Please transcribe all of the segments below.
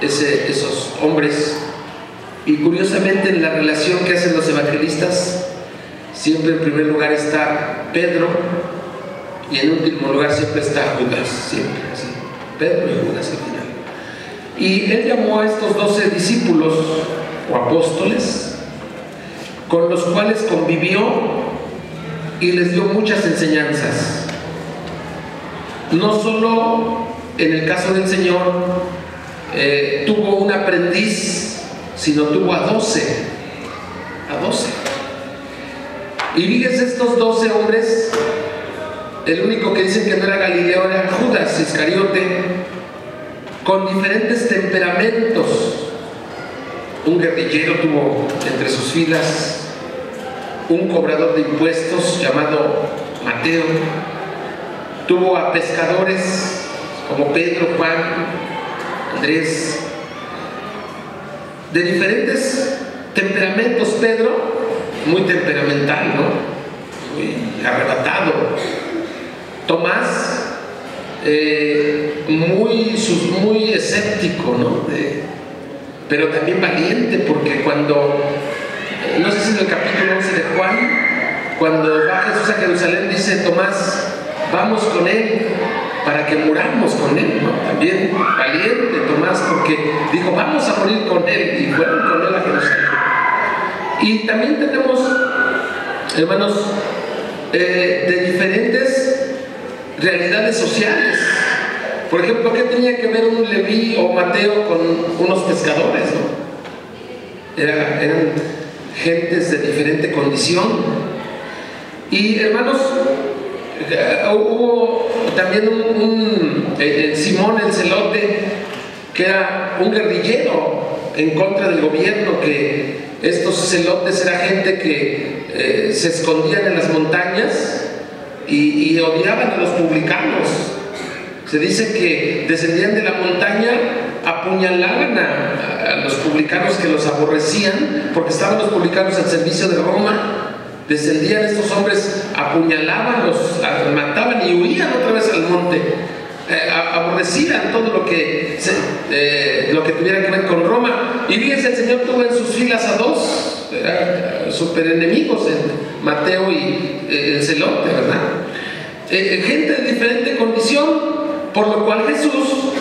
esos hombres. Y curiosamente, en la relación que hacen los evangelistas, siempre en primer lugar está Pedro y en último lugar siempre está Judas, siempre así, Pedro y Judas al final. Y él llamó a estos 12 discípulos o apóstoles, con los cuales convivió y les dio muchas enseñanzas. No solo en el caso del Señor tuvo un aprendiz, sino tuvo a 12. Y fíjense, estos 12 hombres, el único que dicen que no era Galileo era Judas Iscariote, con diferentes temperamentos. Un guerrillero tuvo entre sus filas, un cobrador de impuestos llamado Mateo, tuvo a pescadores como Pedro, Juan, Andrés, de diferentes temperamentos. Pedro, muy temperamental, ¿no? Muy arrebatado. Tomás, muy escéptico, ¿no? Pero también valiente, porque cuando, no sé si en el capítulo 11 de Juan, cuando va Jesús a Jerusalén, dice Tomás, vamos con él para que muramos con él, ¿no? También valiente Tomás, porque dijo, vamos a morir con él, y fueron con él a Jerusalén. Y también tenemos, hermanos, de diferentes realidades sociales. Por ejemplo, ¿qué tenía que ver un Leví o Mateo con unos pescadores, no? Eran gentes de diferente condición. Y hermanos, hubo también Simón el Celote, que era un guerrillero en contra del gobierno, que estos celotes era gente que se escondían en las montañas y odiaban a los publicanos. Se dice que descendían de la montaña, apuñalaban a los publicanos que los aborrecían, porque estaban los publicanos al servicio de Roma. Descendían estos hombres, apuñalaban, los mataban y huían otra vez al monte. Aborrecían todo lo que tuviera que ver con Roma. Y fíjense, el Señor tuvo en sus filas a 2 super enemigos, Mateo y el Celote, ¿verdad? Gente de diferente condición, por lo cual Jesús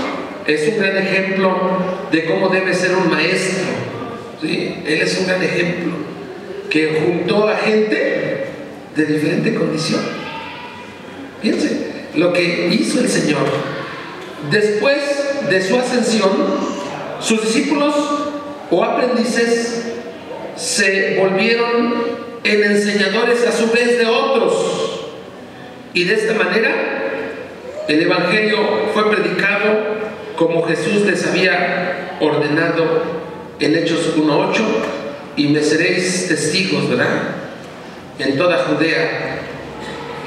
es un gran ejemplo de cómo debe ser un maestro, ¿sí? Él es un gran ejemplo, que juntó a gente de diferente condición. Fíjense lo que hizo el Señor. Después de su ascensión, sus discípulos o aprendices se volvieron en enseñadores a su vez de otros, y de esta manera el Evangelio fue predicado como Jesús les había ordenado en Hechos 1:8, y me seréis testigos, ¿verdad?, en toda Judea,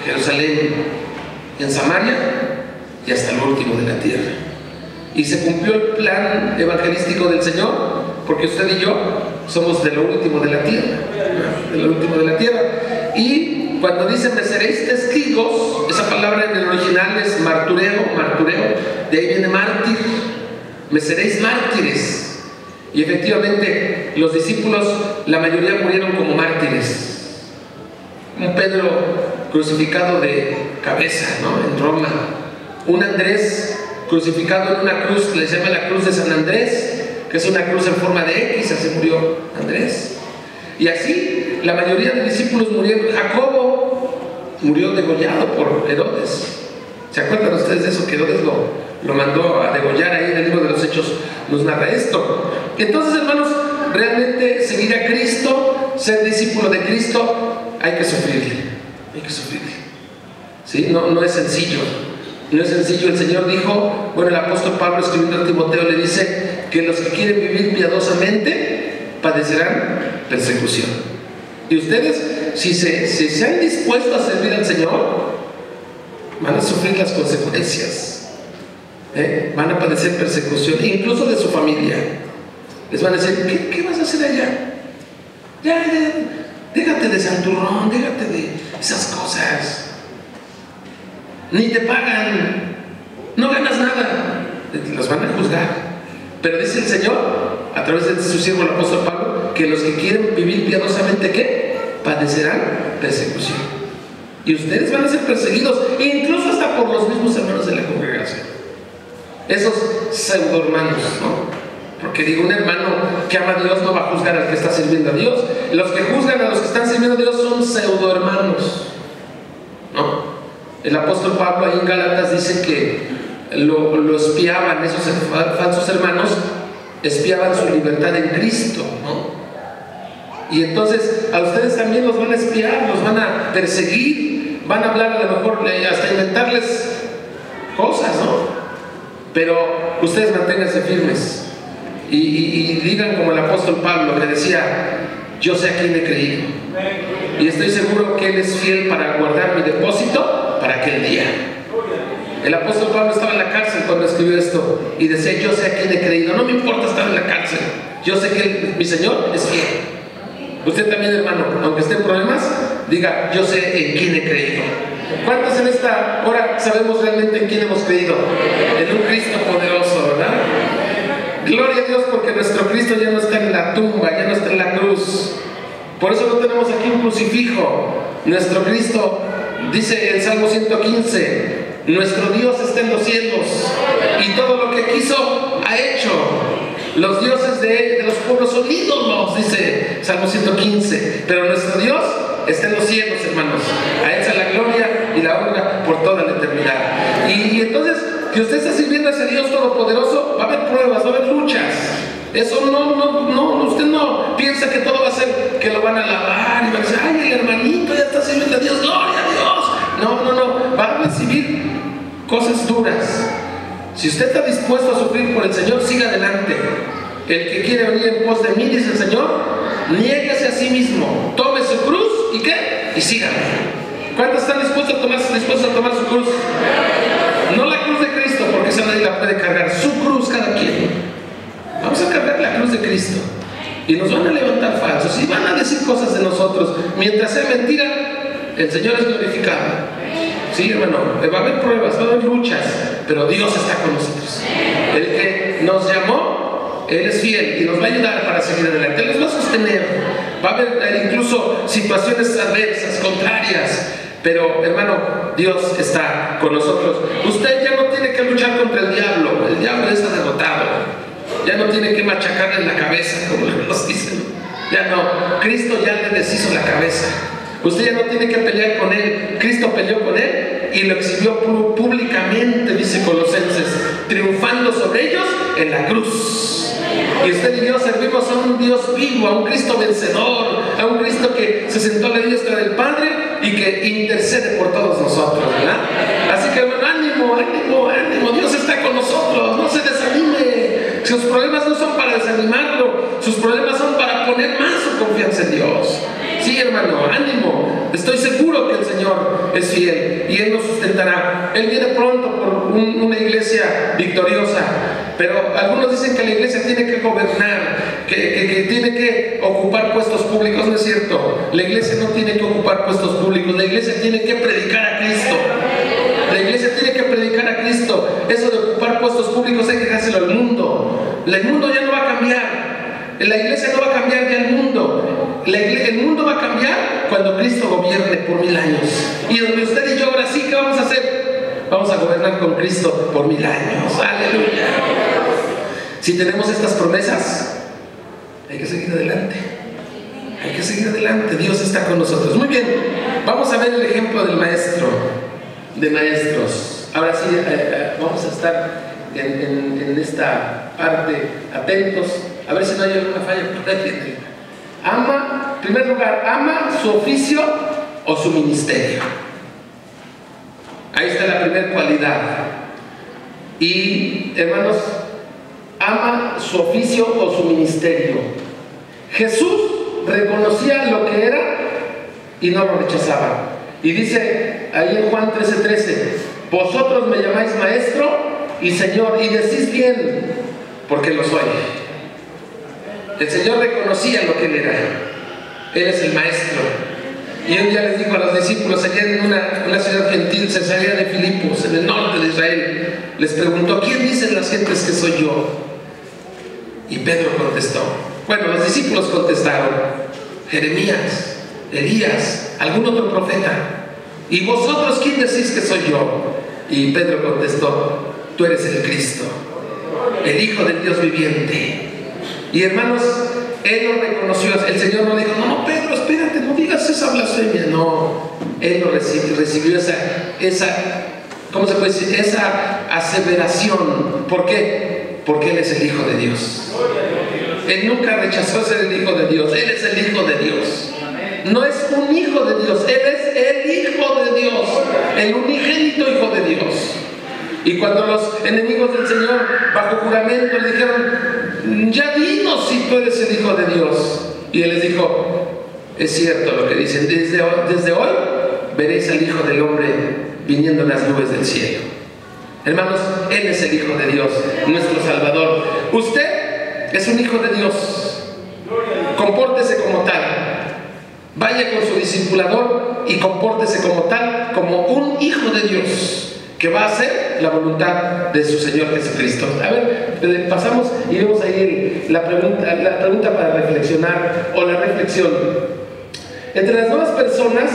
Jerusalén, en Samaria y hasta el último de la tierra. Y se cumplió el plan evangelístico del Señor, porque usted y yo somos de lo último de la tierra, ¿no? De lo último de la tierra. Y cuando dice me seréis testigos, esa palabra en el original es martureo, de ahí viene mártir, me seréis mártires. Y efectivamente los discípulos, la mayoría murieron como mártires. Un Pedro crucificado de cabeza, ¿no?, en Roma. Un Andrés crucificado en una cruz, le llama la cruz de San Andrés, que es una cruz en forma de X, así murió Andrés. Y así la mayoría de discípulos murieron. Jacobo murió degollado por Herodes. ¿Se acuerdan ustedes de eso? Que Herodes lo mandó a degollar. Ahí en el libro de los Hechos nos narra esto. Entonces, hermanos, realmente seguir a Cristo, ser discípulo de Cristo, hay que sufrirle. ¿Sí? No es sencillo. No es sencillo. El Señor dijo, bueno, el apóstol Pablo escribiendo a Timoteo le dice que los que quieren vivir piadosamente padecerán persecución. Y ustedes, si se han dispuesto a servir al Señor, van a sufrir las consecuencias, van a padecer persecución, incluso de su familia. Les van a decir, ¿qué vas a hacer allá? Ya, déjate de santurrón, déjate de esas cosas. Ni te pagan, no ganas nada. Los van a juzgar. Pero dice el Señor, a través de su siervo el apóstol Pablo, que los que quieren vivir piadosamente, ¿qué? Padecerán persecución. Y ustedes van a ser perseguidos, incluso hasta por los mismos hermanos de la congregación. Esos pseudo hermanos, ¿no? Porque digo, un hermano que ama a Dios no va a juzgar al que está sirviendo a Dios. Los que juzgan a los que están sirviendo a Dios son pseudo hermanos, ¿no? El apóstol Pablo ahí en Gálatas dice que lo espiaban, esos falsos hermanos espiaban su libertad en Cristo, ¿no? Y entonces a ustedes también los van a espiar, los van a perseguir, van a hablar a lo mejor hasta inventarles cosas, ¿no? Pero ustedes manténganse firmes y digan como el apóstol Pablo, que decía: yo sé a quién he creído y estoy seguro que Él es fiel para guardar mi depósito para aquel día. El apóstol Pablo estaba en la cárcel cuando escribió esto y decía: yo sé a quién he creído, no me importa estar en la cárcel, yo sé que mi Señor es fiel. Usted también, hermano, aunque esté en problemas, diga: yo sé en quién he creído. ¿Cuántos en esta hora sabemos realmente en quién hemos creído? En un Cristo poderoso, ¿verdad? Gloria a Dios, porque nuestro Cristo ya no está en la tumba, ya no está en la cruz. Por eso no tenemos aquí un crucifijo. Nuestro Cristo, dice el Salmo 115, nuestro Dios está en los cielos y todo lo que quiso ha hecho. Los dioses de los pueblos son ídolos, dice Salmo 115, pero nuestro Dios está en los cielos, hermanos. A Él sea la gloria y la honra por toda la eternidad. Y entonces, que usted está sirviendo a ese Dios todopoderoso, va a haber pruebas, va a haber luchas. Eso no, usted no piensa que todo va a ser, que lo van a alabar y van a decir: ay, el hermanito ya está sirviendo a Dios, gloria a Dios. No, va a recibir cosas duras. Si usted está dispuesto a sufrir por el Señor, siga adelante. El que quiere venir en pos de mí, dice el Señor, niéguese a sí mismo, tome su cruz y ¿qué? Y sígame. ¿Cuántos están dispuestos a tomar su cruz? No la cruz de Cristo, porque esa nadie la puede cargar, su cruz cada quien. Vamos a cargar la cruz de Cristo. Y nos van a levantar falsos y van a decir cosas de nosotros. Mientras sea mentira, el Señor es glorificado. Sí, hermano, va a haber pruebas, va a haber luchas, pero Dios está con nosotros. El que nos llamó, Él es fiel y nos va a ayudar para seguir adelante. Él nos va a sostener. Va a haber incluso situaciones adversas, contrarias, pero hermano, Dios está con nosotros. Usted ya no tiene que luchar contra el diablo está derrotado. Ya no tiene que machacarle en la cabeza, como nos dicen. Ya no, Cristo ya le deshizo la cabeza. Usted ya no tiene que pelear con Él. Cristo peleó con Él y lo exhibió públicamente, dice Colosenses, triunfando sobre ellos en la cruz. Y usted y yo servimos a un Dios vivo, a un Cristo vencedor, a un Cristo que se sentó a la diestra del Padre y que intercede por todos nosotros, ¿verdad? Así que hermano, ánimo, Dios está con nosotros, no se desanime. Sus problemas no son para desanimarlo, sus problemas son para poner más su confianza en Dios. Sí, hermano, ánimo. Estoy seguro que el Señor es fiel y Él nos sustentará. Él viene pronto por una iglesia victoriosa, pero algunos dicen que la iglesia tiene que gobernar, que tiene que ocupar puestos públicos. No es cierto. La iglesia no tiene que ocupar puestos públicos. La iglesia tiene que predicar a Cristo. La iglesia tiene que predicar a Cristo. Eso de ocupar puestos públicos hay que dejárselo al mundo. El mundo ya no va a cambiar. La iglesia no va a cambiar ya el mundo. El mundo va a cambiar cuando Cristo gobierne por 1000 años. Y donde usted y yo ahora sí, ¿qué vamos a hacer? Vamos a gobernar con Cristo por 1000 años. Aleluya. Si tenemos estas promesas, hay que seguir adelante. Hay que seguir adelante. Dios está con nosotros. Muy bien. Vamos a ver el ejemplo del maestro, de maestros. Ahora sí, vamos a estar en esta parte atentos. A ver si no hay alguna falla por ahí. En primer lugar, ama su oficio o su ministerio. Ahí está la primera cualidad. Y, hermanos, ama su oficio o su ministerio. Jesús reconocía lo que era y no lo rechazaba. Y dice ahí en Juan 13:13, vosotros me llamáis maestro y Señor, y decís bien, porque lo soy. El Señor reconocía lo que Él era. Él es el maestro. Y un día les dijo a los discípulos allá en una ciudad gentil, Cesarea de Filipos, en el norte de Israel, les preguntó: ¿quién dicen las gentes que soy yo? Y Pedro contestó. Bueno, los discípulos contestaron: Jeremías, Elías, algún otro profeta. ¿Y vosotros quién decís que soy yo? Y Pedro contestó: tú eres el Cristo, el Hijo del Dios viviente. Y hermanos, él lo reconoció. El Señor no le dijo: no, Pedro, espérate, no digas esa blasfemia. No, él lo recibió esa, ¿cómo se puede decir? Esa aseveración. ¿Por qué? Porque él es el Hijo de Dios. Él nunca rechazó ser el Hijo de Dios. Él es el Hijo de Dios. No es un hijo de Dios, él es el Hijo de Dios, el unigénito Hijo de Dios. Y cuando los enemigos del Señor bajo juramento le dijeron: ya dinos si tú eres el Hijo de Dios, y él les dijo: es cierto lo que dicen, desde hoy veréis al Hijo del Hombre viniendo en las nubes del cielo. Hermanos, él es el Hijo de Dios, nuestro Salvador. Usted es un hijo de Dios. Compórtese como tal. Vaya con su discipulador y compórtese como tal, como un hijo de Dios que va a hacer la voluntad de su Señor Jesucristo. A ver, pasamos y vemos ahí la pregunta para reflexionar, o la reflexión. Entre las nuevas personas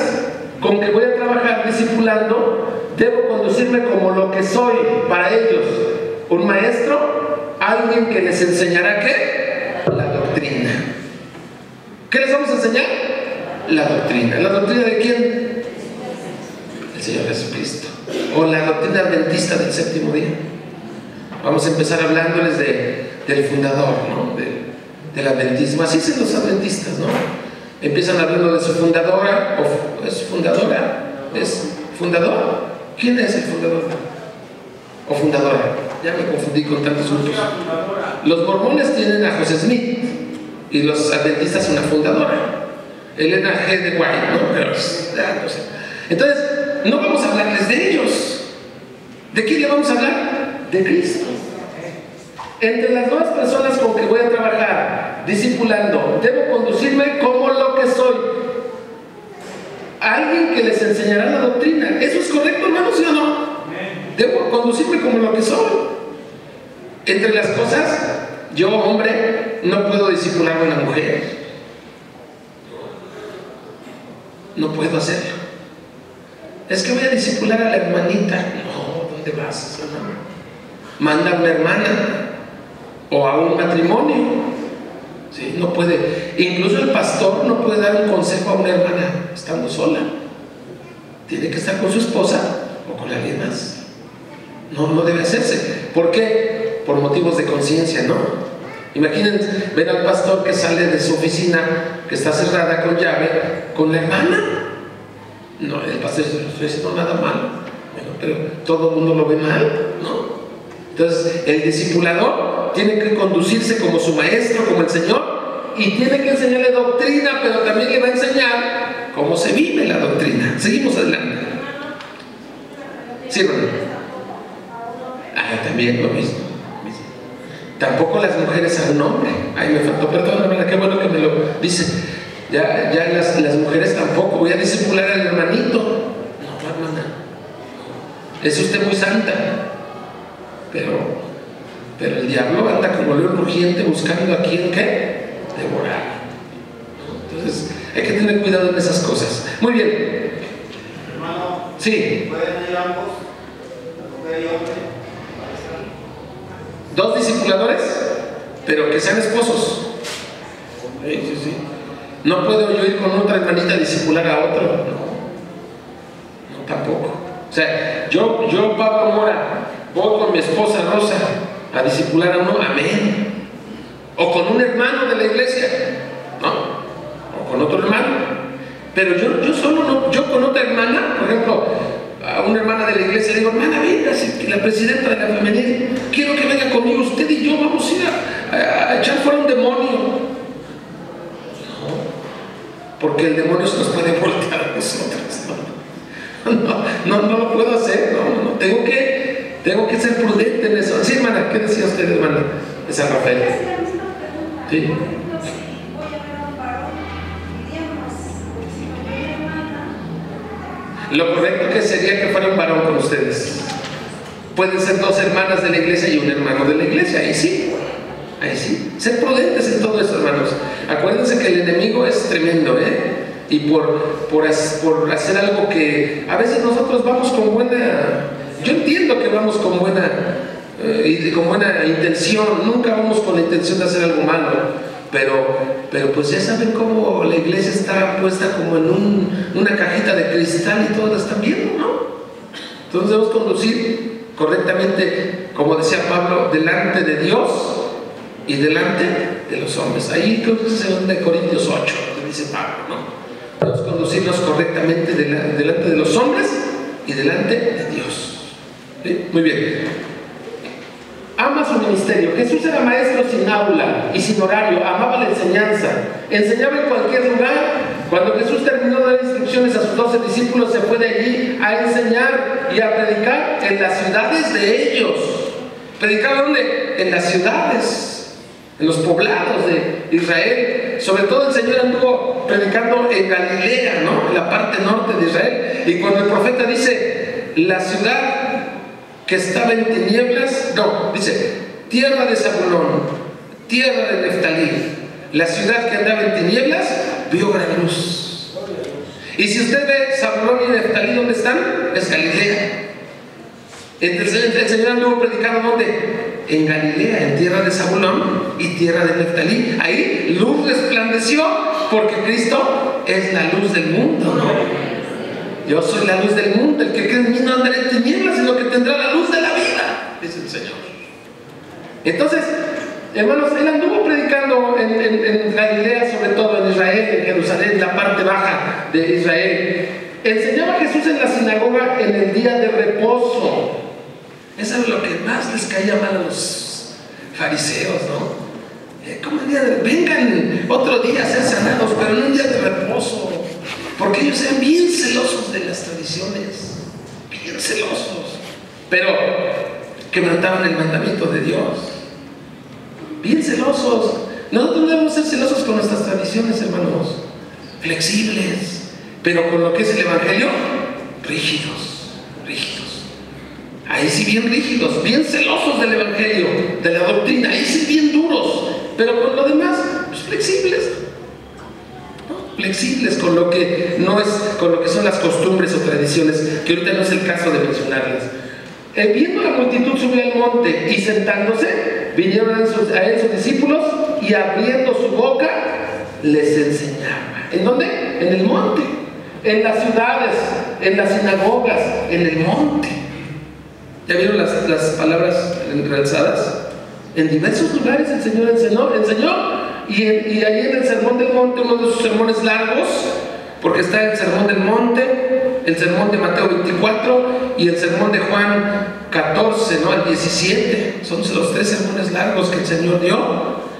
con que voy a trabajar discipulando, debo conducirme como lo que soy para ellos: un maestro, alguien que les enseñará ¿qué? La doctrina. ¿Qué les vamos a enseñar? La doctrina. ¿La doctrina de quién? El Señor Jesucristo. O la doctrina adventista del séptimo día. Vamos a empezar hablándoles del fundador, ¿no? Del adventismo. Así son los adventistas, ¿no? Empiezan hablando de su fundadora. ¿O es fundadora? ¿Es fundador? ¿Quién es el fundador? ¿O fundadora? Ya me confundí con tantos grupos. Los mormones tienen a José Smith y los adventistas una fundadora, Elena G. de White, ¿no? Pero, no sé. Entonces, no vamos a hablarles de ellos. ¿De quién le vamos a hablar? De Cristo. Entre las nuevas personas con que voy a trabajar discipulando, debo conducirme como lo que soy: alguien que les enseñará la doctrina. ¿Eso es correcto, hermanos, sí o no? Debo conducirme como lo que soy. Entre las cosas, yo, hombre, no puedo discipular a una mujer. No puedo hacerlo. Es que voy a discipular a la hermanita. No, ¿dónde vas, hermano? Manda a una hermana o a un matrimonio. ¿Sí? No puede. Incluso el pastor no puede dar un consejo a una hermana estando sola. Tiene que estar con su esposa o con alguien más. No debe hacerse. ¿Por qué? Por motivos de conciencia, ¿no? Imagínense ver al pastor que sale de su oficina, que está cerrada con llave, con la hermana. No, el pastor dice: no estoy haciendo nada mal. Bueno, pero todo el mundo lo ve mal, ¿no? Entonces, el discipulador tiene que conducirse como su maestro, como el Señor, y tiene que enseñarle doctrina, pero también le va a enseñar cómo se vive la doctrina. Seguimos adelante. ¿Sí, hermano? También lo mismo. Tampoco las mujeres a un hombre. Ay, me faltó, perdón, hermana, qué bueno que me lo dice. Ya las mujeres tampoco. Voy a discipular al hermanito. No, hermana. Es usted muy santa. Pero el diablo anda como león rugiente buscando a quien, ¿qué? Devorar. Entonces, hay que tener cuidado en esas cosas. Muy bien. Hermano, sí. ¿pueden ir ambos? ¿Mujer y hombre? Dos discipuladores, pero que sean esposos. Sí. No puedo yo ir con otra hermanita a discipular a otro. No, tampoco. O sea, yo Pablo Mora, voy con mi esposa Rosa a discipular a uno, amén. O con un hermano de la iglesia, ¿no? O con otro hermano. Pero yo solo no, yo con otra hermana, por ejemplo, a una hermana de la iglesia le digo: hermana, venga, la presidenta de la femenil, quiero que venga conmigo, usted y yo vamos a ir a echar fuera un demonio. No, porque el demonio se nos puede voltear a nosotros. No lo puedo hacer. No, tengo que ser prudente en eso. Sí, hermana, ¿qué decía usted, hermana de San Rafael? Sí. Lo correcto que sería que fuera un varón con ustedes. Pueden ser dos hermanas de la iglesia y un hermano de la iglesia, ahí sí. Ahí sí. Ser prudentes en todo eso, hermanos. Acuérdense que el enemigo es tremendo, y por hacer algo que a veces nosotros vamos con buena... Yo entiendo que vamos con buena intención, nunca vamos con la intención de hacer algo malo, pero pues ya saben cómo la iglesia está puesta como en una cajita de cristal y todos la están viendo, ¿no? Entonces debemos conducir correctamente, como decía Pablo, delante de Dios y delante de los hombres. Ahí creo que es 2 Corintios 8, que dice Pablo, ¿no? Debemos conducirnos correctamente delante de los hombres y delante de Dios. ¿Sí? Muy bien. Ama su ministerio. Jesús era maestro sin aula y sin horario, amaba la enseñanza, enseñaba en cualquier lugar. Cuando Jesús terminó de dar instrucciones a sus 12 discípulos, se fue de allí a enseñar y a predicar en las ciudades de ellos. ¿Predicaba dónde? En las ciudades, en los poblados de Israel. Sobre todo el Señor anduvo predicando en Galilea, ¿no? En la parte norte de Israel. Y cuando el profeta dice, la ciudad que estaba en tinieblas, no, dice, tierra de Zabulón, tierra de Neftalí, la ciudad que andaba en tinieblas, vio gran luz. Y si usted ve Zabulón y Neftalí, ¿dónde están? Es Galilea. Entonces el Señor anduvo predicando, ¿dónde? En Galilea, en tierra de Zabulón y tierra de Neftalí. Ahí luz resplandeció, porque Cristo es la luz del mundo, ¿no? Yo soy la luz del mundo, el que cree en mí no andará en tinieblas, sino que tendrá la luz de la vida, dice el Señor. Entonces, hermanos, él anduvo predicando en Galilea, sobre todo en Israel, en Jerusalén, la parte baja de Israel. Enseñaba a Jesús en la sinagoga en el día de reposo. Eso es lo que más les caía mal a los fariseos, ¿no? ¿Cómo el día de... Vengan otro día a ser sanados, pero en un día de reposo. Porque ellos eran bien celosos de las tradiciones, bien celosos, pero quebrantaban el mandamiento de Dios, bien celosos. Nosotros debemos ser celosos con nuestras tradiciones, hermanos, flexibles, pero con lo que es el Evangelio, rígidos. Ahí sí bien rígidos, bien celosos del Evangelio, de la doctrina, ahí sí bien duros, pero con lo demás, pues flexibles con lo que no es, con lo que son las costumbres o tradiciones, que ahorita no es el caso de mencionarlas. Viendo la multitud subió al monte y sentándose, vinieron a él sus discípulos y abriendo su boca les enseñaba. ¿En dónde? En el monte, en las ciudades, en las sinagogas, en el monte. ¿Ya vieron las palabras realzadas? En diversos lugares el Señor enseñó. Y ahí en el Sermón del Monte, uno de sus sermones largos, porque está el Sermón del Monte, el Sermón de Mateo 24 y el Sermón de Juan 14, ¿no? Al 17. Son los 3 sermones largos que el Señor dio.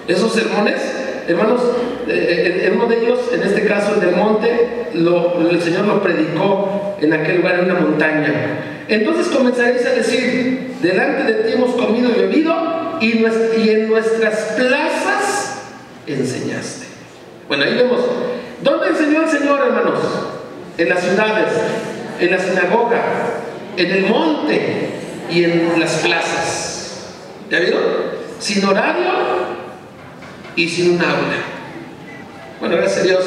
Esos sermones, hermanos, en uno de ellos, en este caso el del monte, el Señor lo predicó en aquel lugar, en una montaña. Entonces comenzaréis a decir, delante de ti hemos comido y bebido, y en nuestras plazas enseñaste. Bueno, ahí vemos. ¿Dónde enseñó el Señor, hermanos? En las ciudades, en la sinagoga, en el monte y en las plazas. ¿Ya vieron? Sin horario y sin un aula. Bueno, gracias a Dios,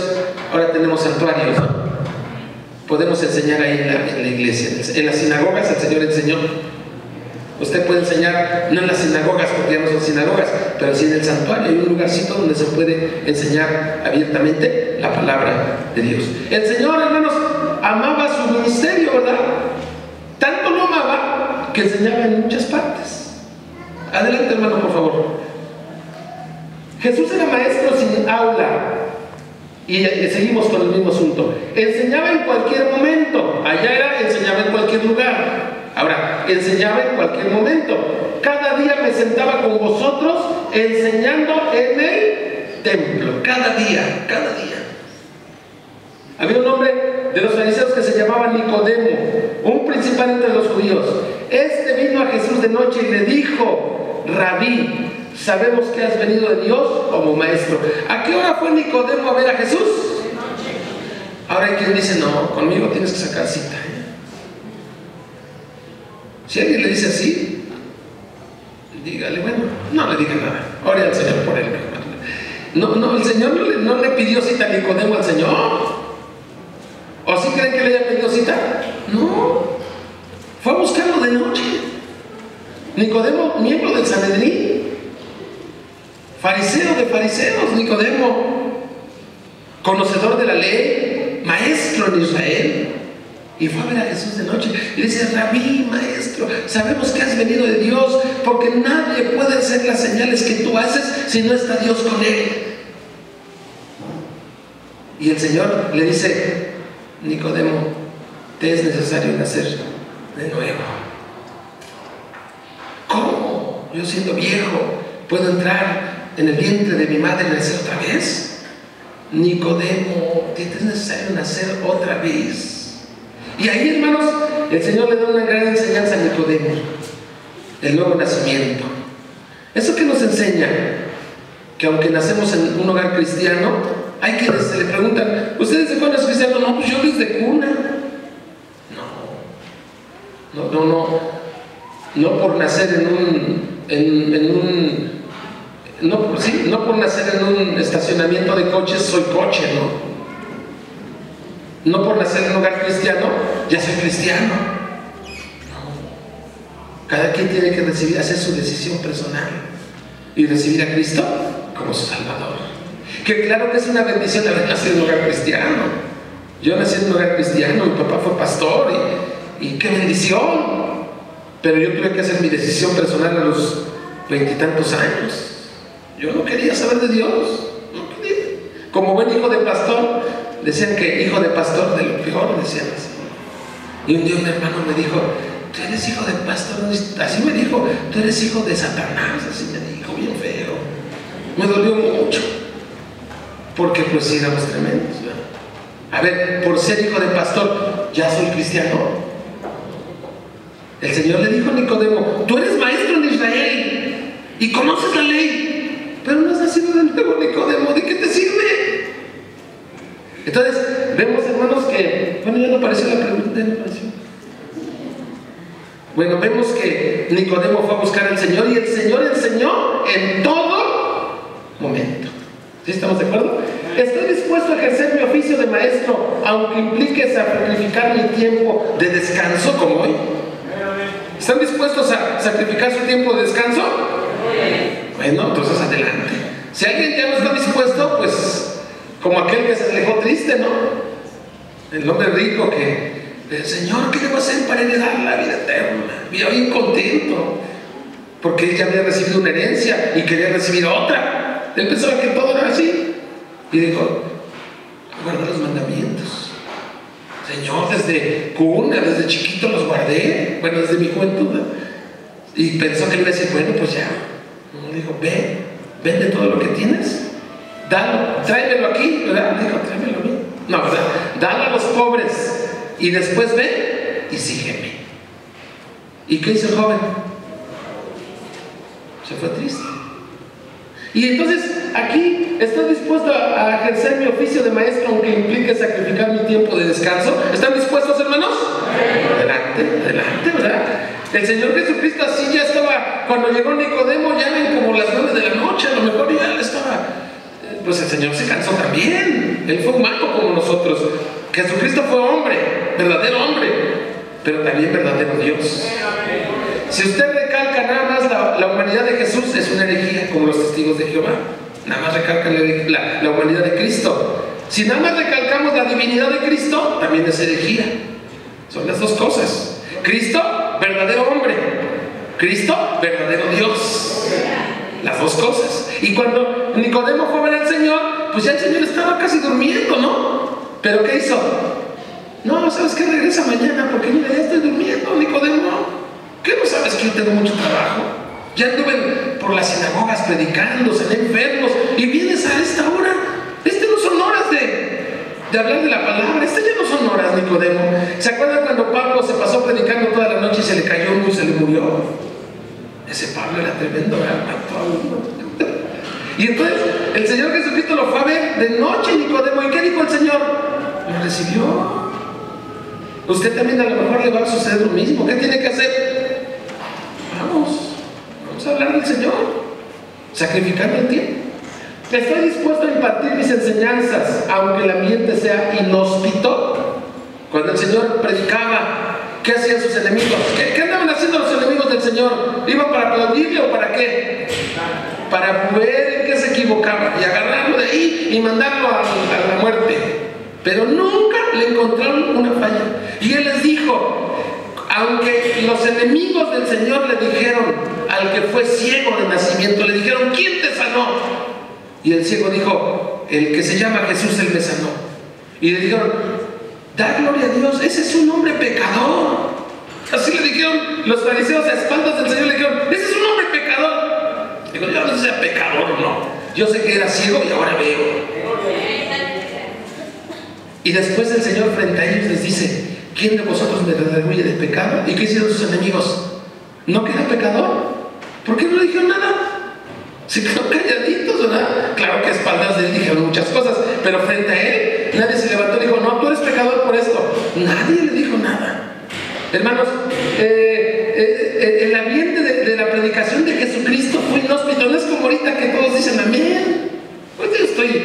ahora tenemos santuarios, ¿no? Podemos enseñar ahí en la iglesia. En las sinagogas el Señor enseñó. Usted puede enseñar, no en las sinagogas, porque ya no son sinagogas, pero sí en el santuario. Hay un lugarcito donde se puede enseñar abiertamente la palabra de Dios. El Señor, hermanos, amaba su ministerio, ¿verdad? Tanto lo amaba que enseñaba en muchas partes. Adelante, hermano, por favor. Jesús era maestro sin aula. Y seguimos con el mismo asunto. Enseñaba en cualquier momento. Allá era, enseñaba en cualquier lugar. Ahora, enseñaba en cualquier momento. Cada día me sentaba con vosotros enseñando en el templo. Cada día. Había un hombre de los fariseos que se llamaba Nicodemo, un principal entre los judíos. Este vino a Jesús de noche y le dijo: Rabí, sabemos que has venido de Dios como maestro. ¿A qué hora fue Nicodemo a ver a Jesús? Ahora hay quien dice: no, conmigo tienes que sacar cita. Si alguien le dice así, dígale, bueno, no le diga nada, ore al Señor. No, el Señor no le pidió cita a Nicodemo al Señor. ¿O sí creen que le haya pedido cita? No. Fue a buscarlo de noche. Nicodemo, miembro del Sanedrín, fariseo de fariseos, Nicodemo, conocedor de la ley, maestro en Israel. Y fue a ver a Jesús de noche y le dice: Rabí, maestro, sabemos que has venido de Dios, porque nadie puede hacer las señales que tú haces si no está Dios con él. Y el Señor le dice: Nicodemo, te es necesario nacer de nuevo. ¿Cómo? Yo siendo viejo puedo entrar en el vientre de mi madre y nacer otra vez. Nicodemo, te es necesario nacer otra vez. Y ahí, hermanos, el Señor le da una gran enseñanza a Nicodemo: el nuevo nacimiento. Eso que nos enseña que aunque nacemos en un hogar cristiano, hay quienes se le preguntan: ¿ustedes de cuándo es cristiano? No, pues yo desde cuna. No por nacer no por nacer en un estacionamiento de coches soy coche, ¿no? No por nacer en un hogar cristiano ya soy cristiano. No. Cada quien tiene que hacer su decisión personal y recibir a Cristo como su Salvador. Que claro que es una bendición haber nacido en un hogar cristiano. Yo nací en un hogar cristiano, mi papá fue pastor y qué bendición. Pero yo tuve que hacer mi decisión personal a los 20 y tantos años. Yo no quería saber de Dios, no quería. Como buen hijo de pastor, decían que hijo de pastor de lo peor, decían así. Y un día un hermano me dijo: tú eres hijo de pastor, así me dijo, tú eres hijo de Satanás, así me dijo, bien feo. Me dolió mucho, porque pues sí éramos tremendos, ¿verdad? A ver, por ser hijo de pastor, ¿ya soy cristiano? El Señor le dijo a Nicodemo: tú eres maestro en Israel y conoces la ley, pero no has nacido de nuevo, Nicodemo, ¿de qué te sirve? Entonces, vemos, hermanos, que... Bueno, ya no apareció la pregunta, ¿no apareció? Bueno, vemos que Nicodemo fue a buscar al Señor y el Señor enseñó en todo momento. ¿Sí estamos de acuerdo? Estoy dispuesto a ejercer mi oficio de maestro, aunque implique sacrificar mi tiempo de descanso como hoy. ¿Están dispuestos a sacrificar su tiempo de descanso? Bueno, entonces adelante. Si alguien ya no está dispuesto, pues como aquel que se alejó triste, ¿no? El hombre rico que, Señor, ¿qué debo hacer para heredar la vida eterna? Vivía bien contento, porque él ya había recibido una herencia y quería recibir otra. Él pensaba que todo era así. Y dijo: guarda los mandamientos. Señor, desde cuna, desde chiquito los guardé. Bueno, desde mi juventud, ¿no? Y pensó que le iba a decir: bueno, pues ya. No, dijo: vende todo lo que tienes, dalo, tráemelo aquí, ¿verdad? Dijo: tráemelo a mí. No, ¿verdad? Dalo a los pobres y después ven y sígueme. ¿Y qué hizo el joven? Se fue triste. Y entonces aquí estoy dispuesto a ejercer mi oficio de maestro, aunque implique sacrificar mi tiempo de descanso. ¿Están dispuestos, hermanos? Adelante, ¿verdad? El Señor Jesucristo así ya estaba. Cuando llegó Nicodemo ya eran como las 9 de la noche. A lo mejor ya él estaba. Pues el Señor se cansó también. Él fue humano como nosotros. Jesucristo fue hombre, verdadero hombre, pero también verdadero Dios. Si usted recalca nada más la humanidad de Jesús, es una herejía, como los testigos de Jehová. Nada más recalca la humanidad de Cristo. Si nada más recalcamos la divinidad de Cristo, también es herejía. Son las dos cosas. Cristo, verdadero hombre. Cristo, verdadero Dios. Las dos cosas. Y cuando Nicodemo fue a ver al Señor, pues ya el Señor estaba casi durmiendo, ¿no? ¿Pero qué hizo? No, ¿sabes qué? Regresa mañana, porque mira, ya estoy durmiendo, Nicodemo. ¿Qué no sabes que yo tengo mucho trabajo? Ya anduve por las sinagogas predicando, sané enfermos, y vienes a esta hora. No son horas de hablar de la palabra. Ya no son horas, Nicodemo. ¿Se acuerdan cuando Pablo se pasó predicando toda la noche y se le cayó uno y se le murió? Ese Pablo era tremendo, ¿verdad? Y entonces el Señor Jesucristo lo fue a ver de noche, Nicodemo. ¿Y qué dijo el Señor? Lo recibió. Usted también a lo mejor le va a suceder lo mismo. ¿Qué tiene que hacer? Vamos a hablar del Señor, sacrificando el tiempo. Estoy dispuesto a impartir mis enseñanzas, aunque el ambiente sea inhóspito. Cuando el Señor predicaba, ¿qué hacían sus enemigos? ¿Qué andaban haciendo los enemigos del Señor? ¿Iban para aplaudirle o para qué? Para ver en qué se equivocaba y agarrarlo de ahí y mandarlo a la muerte. Pero nunca le encontraron una falla. Y Él les dijo, aunque los enemigos del Señor le dijeron al que fue ciego de nacimiento, le dijeron, ¿quién te sanó? Y el ciego dijo, el que se llama Jesús, Él me sanó. Y le dijeron, da gloria a Dios, ese es un hombre pecador. Así le dijeron los fariseos a espaldas del Señor, le dijeron, ese es un hombre pecador. Digo, yo no sé si sea pecador o no. Yo sé que era ciego y ahora veo. Y después el Señor frente a ellos les dice, ¿quién de vosotros me redarguye de pecado? ¿Y qué hicieron sus enemigos? ¿No que era pecador? ¿Por qué no le dijeron nada? Se quedaron calladitos, ¿verdad? Claro que a espaldas de Él dijeron muchas cosas, pero frente a Él nadie se levantó y dijo, no, tú eres pecador por esto. Nadie le dijo nada. Hermanos, el ambiente de la predicación de Jesucristo fue inhóspito. No es como ahorita que todos dicen amén. Ahorita yo estoy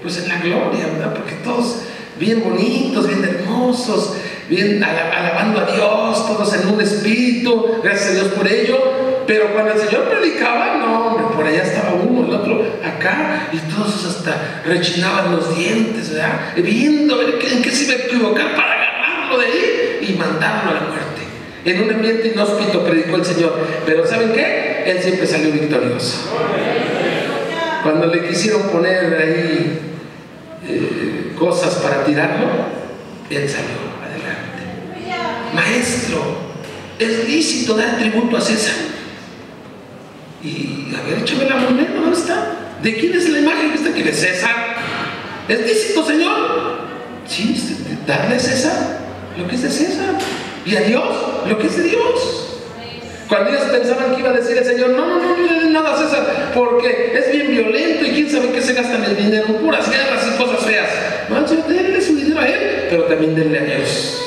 pues en la gloria, ¿verdad? Porque todos bien bonitos, bien hermosos, bien alabando a Dios, todos en un espíritu, gracias a Dios por ello. Pero cuando el Señor predicaba, no, hombre, por allá estaba uno, el otro acá, y todos hasta rechinaban los dientes, ¿verdad? Viendo a ver en qué se iba a equivocar para agarrarlo de ahí y mandarlo a la muerte. En un ambiente inhóspito predicó el Señor. Pero ¿saben qué? Él siempre salió victorioso. Cuando le quisieron poner ahí cosas para tirarlo, Él salió adelante. Maestro, ¿es lícito dar tributo a César? Y a ver, échame la moneda, ¿dónde está? ¿De quién es la imagen que está aquí? ¿De César? ¿Es lícito, Señor? Sí, darle a César lo que es de César y a Dios lo que es de Dios. Cuando ellos pensaban que iba a decir el Señor, no le den nada a César porque es bien violento y quién sabe qué se gastan el dinero, puras guerras y cosas feas. No, Señor, denle su dinero a Él, pero también denle a Dios.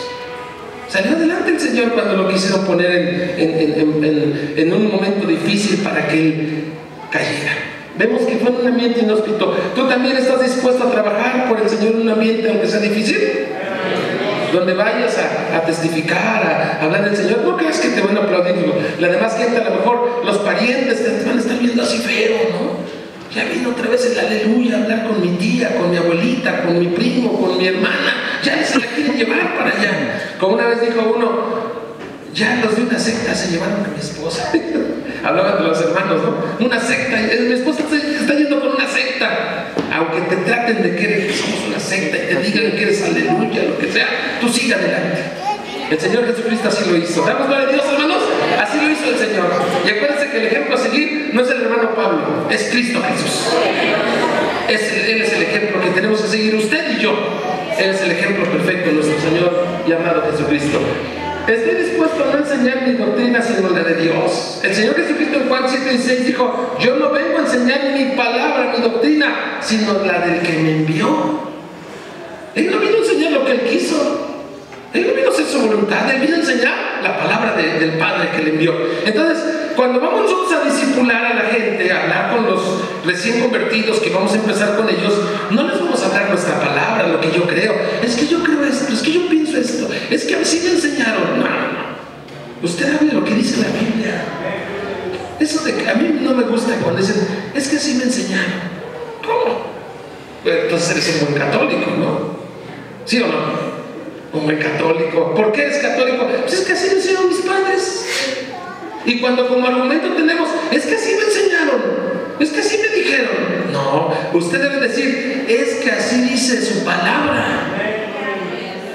Salió adelante el Señor cuando lo quisieron poner en un momento difícil para que Él cayera. Vemos que fue en un ambiente inhóspito. ¿Tú también estás dispuesto a trabajar por el Señor en un ambiente aunque sea difícil? Donde vayas a testificar, a hablar del Señor, no creas que te van a aplaudir. La demás gente, a lo mejor los parientes te van a estar viendo así feo, ¿no? Ya vino otra vez el aleluya a hablar con mi tía, con mi abuelita, con mi primo, con mi hermana. Ya se la quieren llevar para allá. Como una vez dijo uno, ya los de una secta se llevaron a mi esposa. Hablaban de los hermanos, ¿no? Una secta, mi esposa está yendo con una secta. Aunque te traten de que somos una secta y te digan que eres aleluya, lo que sea, tú sigue adelante. El Señor Jesucristo así lo hizo. ¿Damos gloria a Dios, hermanos? Así lo hizo el Señor. Y acuérdense que el ejemplo a seguir no es el hermano Pablo, es Cristo Jesús. Él es el ejemplo que tenemos que seguir, usted y yo. Él es el ejemplo perfecto de nuestro Señor llamado Jesucristo. Estoy dispuesto a no enseñar mi doctrina sino la de Dios. El Señor Jesucristo en Juan 7:16 dijo, yo no vengo a enseñar mi palabra, mi doctrina, sino la del que me envió. Él no vino a enseñar lo que Él quiso. Él no vino a hacer su voluntad, Él vino a enseñar la palabra del Padre que le envió. Entonces, cuando vamos nosotros a discipular a la gente, a hablar con los recién convertidos, que vamos a empezar con ellos, no les vamos a hablar nuestra palabra, lo que yo creo. Es que yo creo esto, es que yo pienso esto, es que a mí sí me enseñaron. No. Usted hable lo que dice la Biblia. Eso de que a mí no me gusta cuando dicen, es que sí me enseñaron. ¿Cómo? Entonces eres un buen católico, ¿no? ¿Sí o no? Un buen católico. ¿Por qué eres católico? Pues es que así me enseñaron mis padres. Y cuando como argumento tenemos, es que así me enseñaron, es que así me dijeron. No, usted debe decir, es que así dice su palabra.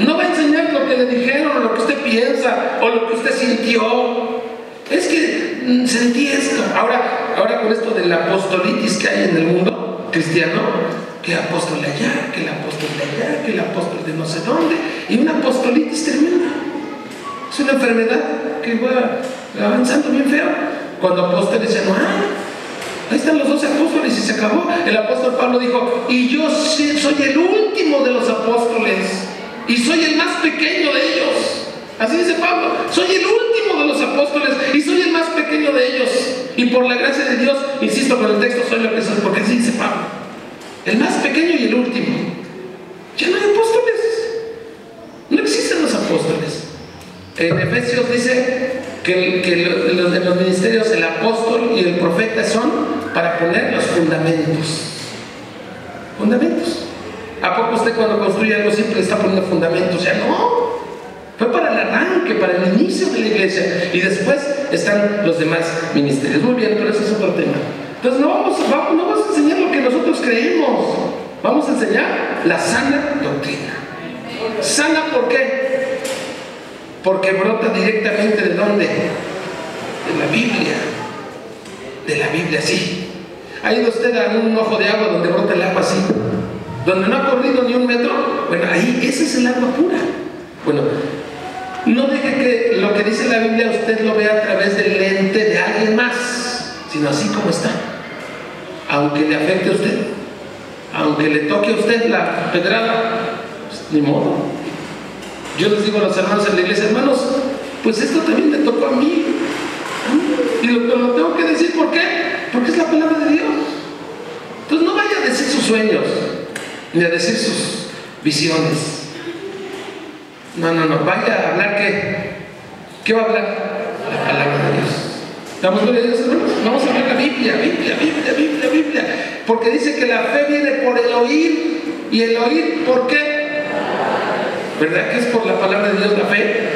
No va a enseñar lo que le dijeron, o lo que usted piensa, o lo que usted sintió. Es que sentí esto. Ahora con esto de la apostolitis que hay en el mundo cristiano, que apóstol allá, que el apóstol de allá, que el apóstol de no sé dónde, y una apostolitis tremenda. Es una enfermedad que va avanzando bien feo. Cuando apóstoles decían, ahí están los 12 apóstoles y se acabó. El apóstol Pablo dijo, y yo soy el último de los apóstoles y soy el más pequeño de ellos. Así dice Pablo, soy el último de los apóstoles y soy el más pequeño de ellos. Y por la gracia de Dios, insisto con el texto, soy lo que soy, porque así dice Pablo. el más pequeño y el último. Ya no hay apóstoles, no existen los apóstoles. En Efesios dice que los ministerios, el apóstol y el profeta son para poner los fundamentos. Fundamentos. ¿A poco usted cuando construye algo siempre está poniendo fundamentos? Ya no. Fue para el arranque, para el inicio de la iglesia. Y después están los demás ministerios. Muy bien, pero ese es otro tema. Entonces no vamos a enseñar lo que nosotros creemos. Vamos a enseñar la sana doctrina. ¿Sana por qué? Porque brota directamente ¿de dónde? De la Biblia. De la Biblia, sí. ¿Ha ido usted a un ojo de agua donde brota el agua así? Donde no ha corrido ni un metro. Bueno, ahí, ese es el agua pura. Bueno, no deje que lo que dice la Biblia usted lo vea a través del lente de alguien más, sino así como está. Aunque le afecte a usted, aunque le toque a usted la pedrada, pues, ni modo. Yo les digo a los hermanos en la iglesia, hermanos, pues esto también me tocó a mí. Y lo tengo que decir, ¿por qué? Porque es la palabra de Dios. Entonces no vaya a decir sus sueños, ni a decir sus visiones. No, vaya a hablar ¿qué va a hablar? La palabra de Dios. ¿Estamos con Dios, hermanos? Vamos a hablar la Biblia. Porque dice que la fe viene por el oír. ¿Y el oír por qué? ¿Verdad que es por la palabra de Dios la fe?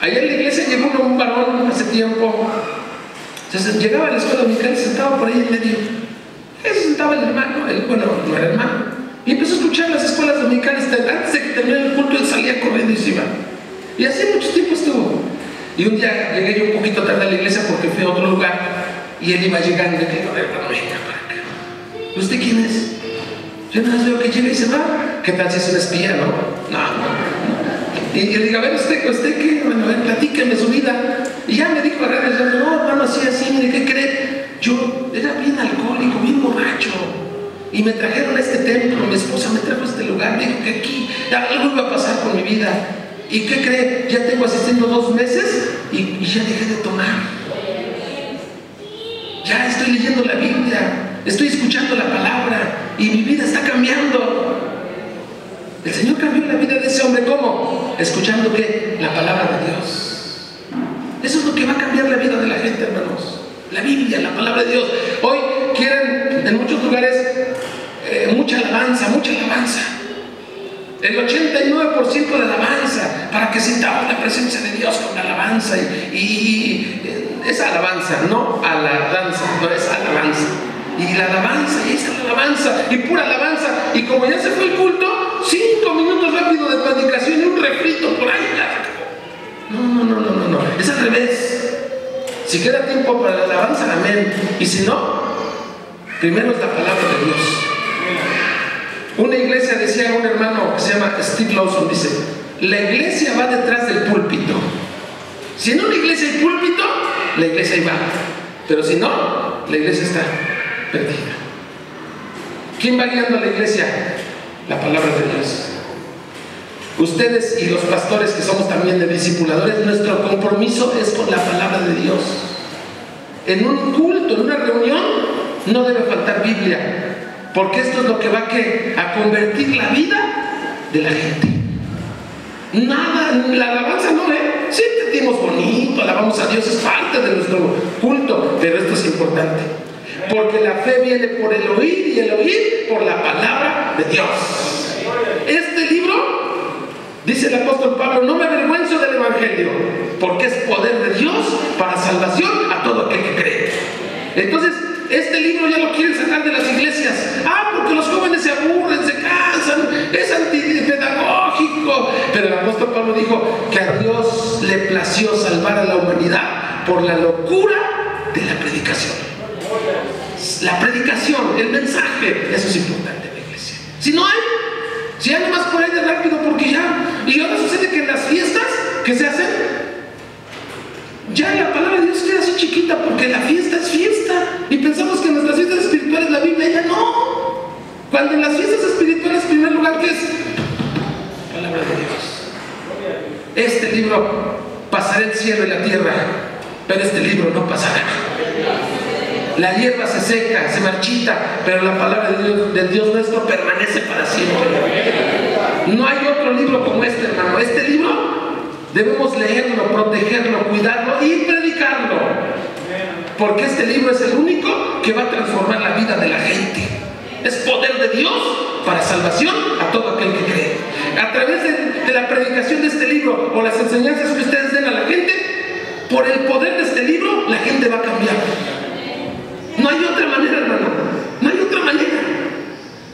Allá en la iglesia llegó un varón hace tiempo. Entonces llegaba a la escuela dominical y se sentaba por ahí en medio. Ahí se sentaba el hermano, bueno, no era hermano. Y empezó a escuchar las escuelas dominicales. Antes de que terminara el culto, él salía corriendo y se iba. Y así mucho tiempo estuvo. Y un día llegué yo un poquito tarde a la iglesia porque fui a otro lugar. Y él iba llegando. Y le digo, hermano, venga para acá. ¿Usted quién es? Yo nada más veo que llega y se va. ¿Qué tal si es un espía, no? No. Y le digo, a ver, ¿usted qué? Bueno, a ver, platíqueme su vida. Y ya me dijo a redes, no, hermano, así, mire, ¿qué cree? Yo era bien alcohólico, bien borracho. Y me trajeron a este templo, mi esposa me trajo a este lugar, me dijo que aquí algo iba a pasar con mi vida. ¿Y qué cree? Ya tengo asistiendo 2 meses y ya dejé de tomar. Ya estoy leyendo la Biblia, estoy escuchando la palabra y mi vida está cambiando. El Señor cambió la vida de ese hombre, ¿cómo? Escuchando ¿qué? La palabra de Dios. Eso es lo que va a cambiar la vida de la gente, hermanos. La Biblia, la palabra de Dios. Hoy quieren en muchos lugares mucha alabanza. El 89% de alabanza, para que sintamos la presencia de Dios con la alabanza. Y esa alabanza, no a la danza, no es alabanza. Y la alabanza, y esa alabanza, y pura alabanza. Y como ya se fue el culto, 5 minutos rápido de predicación y un refrito por ahí. No, es al revés. Si queda tiempo para la alabanza, amén. Y si no, primero es la palabra de Dios. Una iglesia, decía un hermano que se llama Steve Lawson, dice, la iglesia va detrás del púlpito. Si en una iglesia hay púlpito, la iglesia ahí va. Pero si no, la iglesia está perdida. ¿Quién va guiando a la iglesia? La palabra de Dios. Ustedes y los pastores que somos también de discipuladores, nuestro compromiso es con la palabra de Dios. En un culto, en una reunión, no debe faltar Biblia, porque esto es lo que va a convertir la vida de la gente. Nada, la alabanza no, sí sentimos bonito, alabamos a Dios, es parte de nuestro culto, pero esto es importante, porque la fe viene por el oír y el oír por la palabra de Dios. Este libro, dice el apóstol Pablo, no me avergüenzo del evangelio, porque es poder de Dios para salvación a todo aquel que cree. Entonces, este libro ya lo quieren sacar de las iglesias. Porque los jóvenes se aburren, se cansan, es antipedagógico. Pero el apóstol Pablo dijo que a Dios le plació salvar a la humanidad por la locura de la predicación. La predicación, el mensaje, eso es importante en la iglesia. Si no hay, si ya nomás por ahí de rápido, porque ya. Y ahora sucede que en las fiestas que se hacen, ya la palabra de Dios queda así chiquita, porque la fiesta es fiesta. Y pensamos que en nuestras fiestas espirituales la Biblia ya no. Cuando en las fiestas espirituales, en primer lugar, ¿qué es? Palabra de Dios. Este libro pasará el cielo y la tierra, pero este libro no pasará. La hierba se seca, se marchita, pero la palabra de Dios nuestro permanece para siempre. No hay otro libro como este, hermano. Este libro debemos leerlo, protegerlo, cuidarlo y predicarlo, porque este libro es el único que va a transformar la vida de la gente. Es poder de Dios para salvación a todo aquel que cree. A través de la predicación de este libro o las enseñanzas que ustedes den a la gente, por el poder de este libro, la gente va a cambiar. No hay otra manera, hermano. No hay otra manera.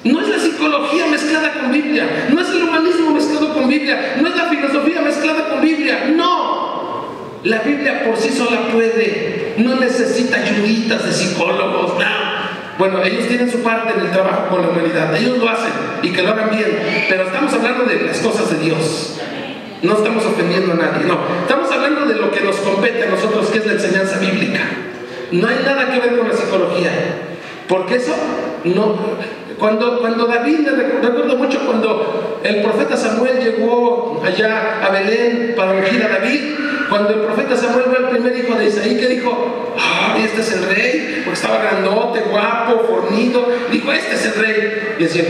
No es la psicología mezclada con Biblia, no es el humanismo mezclado con Biblia, no es la filosofía mezclada con Biblia. No. La Biblia por sí sola puede. No necesita ayuditas de psicólogos, no. Bueno, ellos tienen su parte en el trabajo con la humanidad, ellos lo hacen y que lo hagan bien, pero estamos hablando de las cosas de Dios. No estamos ofendiendo a nadie, no. Estamos hablando de lo que nos compete a nosotros, que es la enseñanza bíblica. No hay nada que ver con la psicología, porque eso no. Cuando David, recuerdo mucho cuando el profeta Samuel llegó allá a Belén para ungir a David. Cuando el profeta Samuel vio al primer hijo de Isaí, que dijo: este es el rey, porque estaba grandote, guapo, fornido. Dijo: este es el rey. Y decía: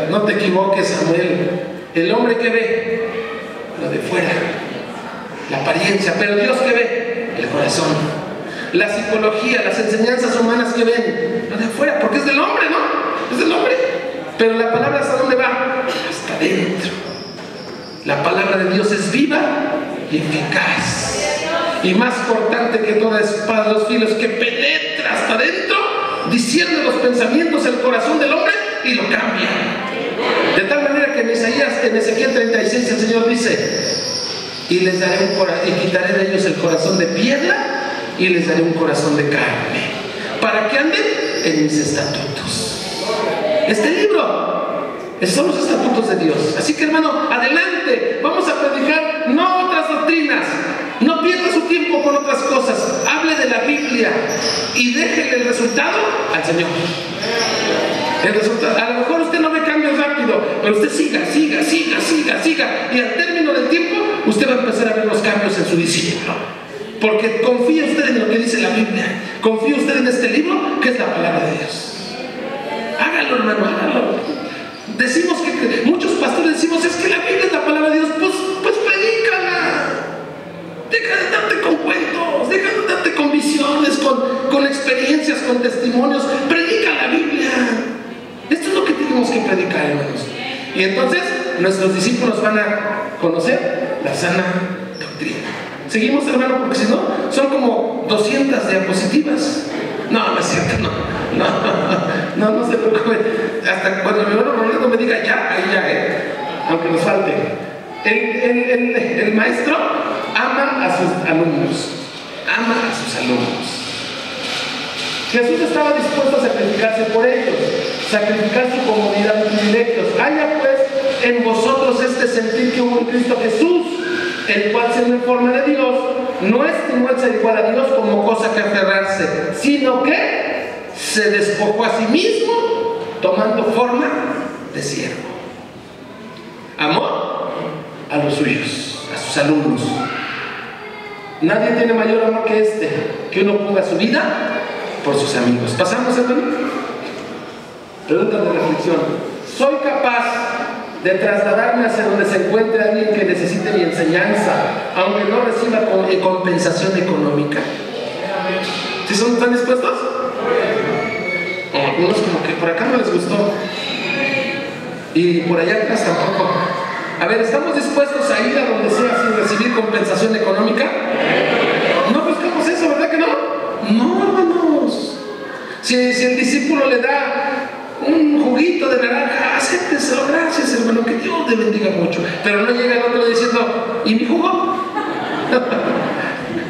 no te equivoques, Samuel. El hombre que ve lo de fuera, la apariencia, pero Dios que ve el corazón. La psicología, las enseñanzas humanas que ven lo de afuera, porque es del hombre, ¿no? Es del hombre. Pero la palabra, ¿hasta dónde va? Hasta adentro. La palabra de Dios es viva y eficaz, y más cortante que toda espada de dos filos, que penetra hasta adentro, discierne los pensamientos, el corazón del hombre, y lo cambia. De tal manera que en Ezequiel 36 el Señor dice: y les daré y quitaré de ellos el corazón de piedra y les daré un corazón de carne, para que anden en mis estatutos. Este libro son los estatutos de Dios. Así que, hermano, adelante, vamos a predicar no otras doctrinas. No pierda su tiempo con otras cosas. Hable de la Biblia y déjele el resultado al Señor. El resultado, a lo mejor usted no ve cambios rápido, pero usted siga. Y al término del tiempo, usted va a empezar a ver los cambios en su discípulo. Porque confía usted en lo que dice la Biblia. Confía usted en este libro, que es la palabra de Dios. Hágalo, hermano, hágalo. Decimos que muchos pastores decimos: es que la Biblia es la palabra de Dios. Pues predícala. Deja de darte con cuentos, deja de darte con visiones, con experiencias, con testimonios. Predica la Biblia. Esto es lo que tenemos que predicar, hermanos. Y entonces nuestros discípulos van a conocer la sana doctrina. Seguimos, hermano, porque si no, son como 200 diapositivas. No es cierto, no se preocupe. Hasta cuando mi hermano Rolando me diga ya, ahí ya, aunque nos falte. El maestro ama a sus alumnos. Jesús estaba dispuesto a sacrificarse por ellos, sacrificar su comodidad y privilegios. Haya pues en vosotros este sentir que hubo en Cristo Jesús, el cual, siendo en forma de Dios, no estimó el ser igual a Dios como cosa que aferrarse, sino que se despojó a sí mismo, tomando forma de siervo. Amó a los suyos, a sus alumnos. Nadie tiene mayor amor que este, que uno ponga su vida por sus amigos. ¿Pasamos, hermano? Pregunta de reflexión: ¿soy capaz de trasladarme hacia donde se encuentre alguien que necesite mi enseñanza, aunque no reciba compensación económica? ¿Sí están dispuestos? Algunos como que por acá no les gustó, y por allá atrás tampoco. A ver, ¿estamos dispuestos a ir a donde sea sin recibir compensación económica? No buscamos eso, ¿verdad que no? No, hermanos. Si el discípulo le da un juguito de naranja, acépteselo, gracias, hermano, que Dios te bendiga mucho. Pero no llega el otro diciendo: ¿y mi jugo?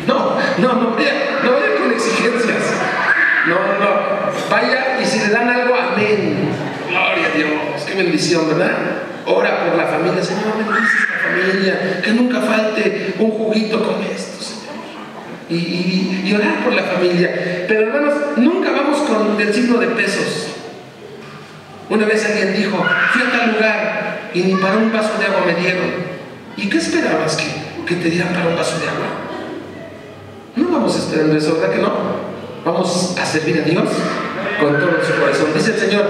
No vaya con exigencias. No. Vaya, y si le dan algo, amén. Gloria a Dios, qué bendición, ¿verdad? Ora por la familia: Señor, bendice esta familia, que nunca falte un juguito con esto, Señor. Y orar por la familia. Pero, hermanos, nunca vamos con el signo de pesos. Una vez alguien dijo: fui a tal lugar y ni para un vaso de agua me dieron. ¿Y qué esperabas? ¿Que te dieran para un vaso de agua? No vamos esperando eso, ¿verdad que no? Vamos a servir a Dios con todo su corazón. Dice el Señor,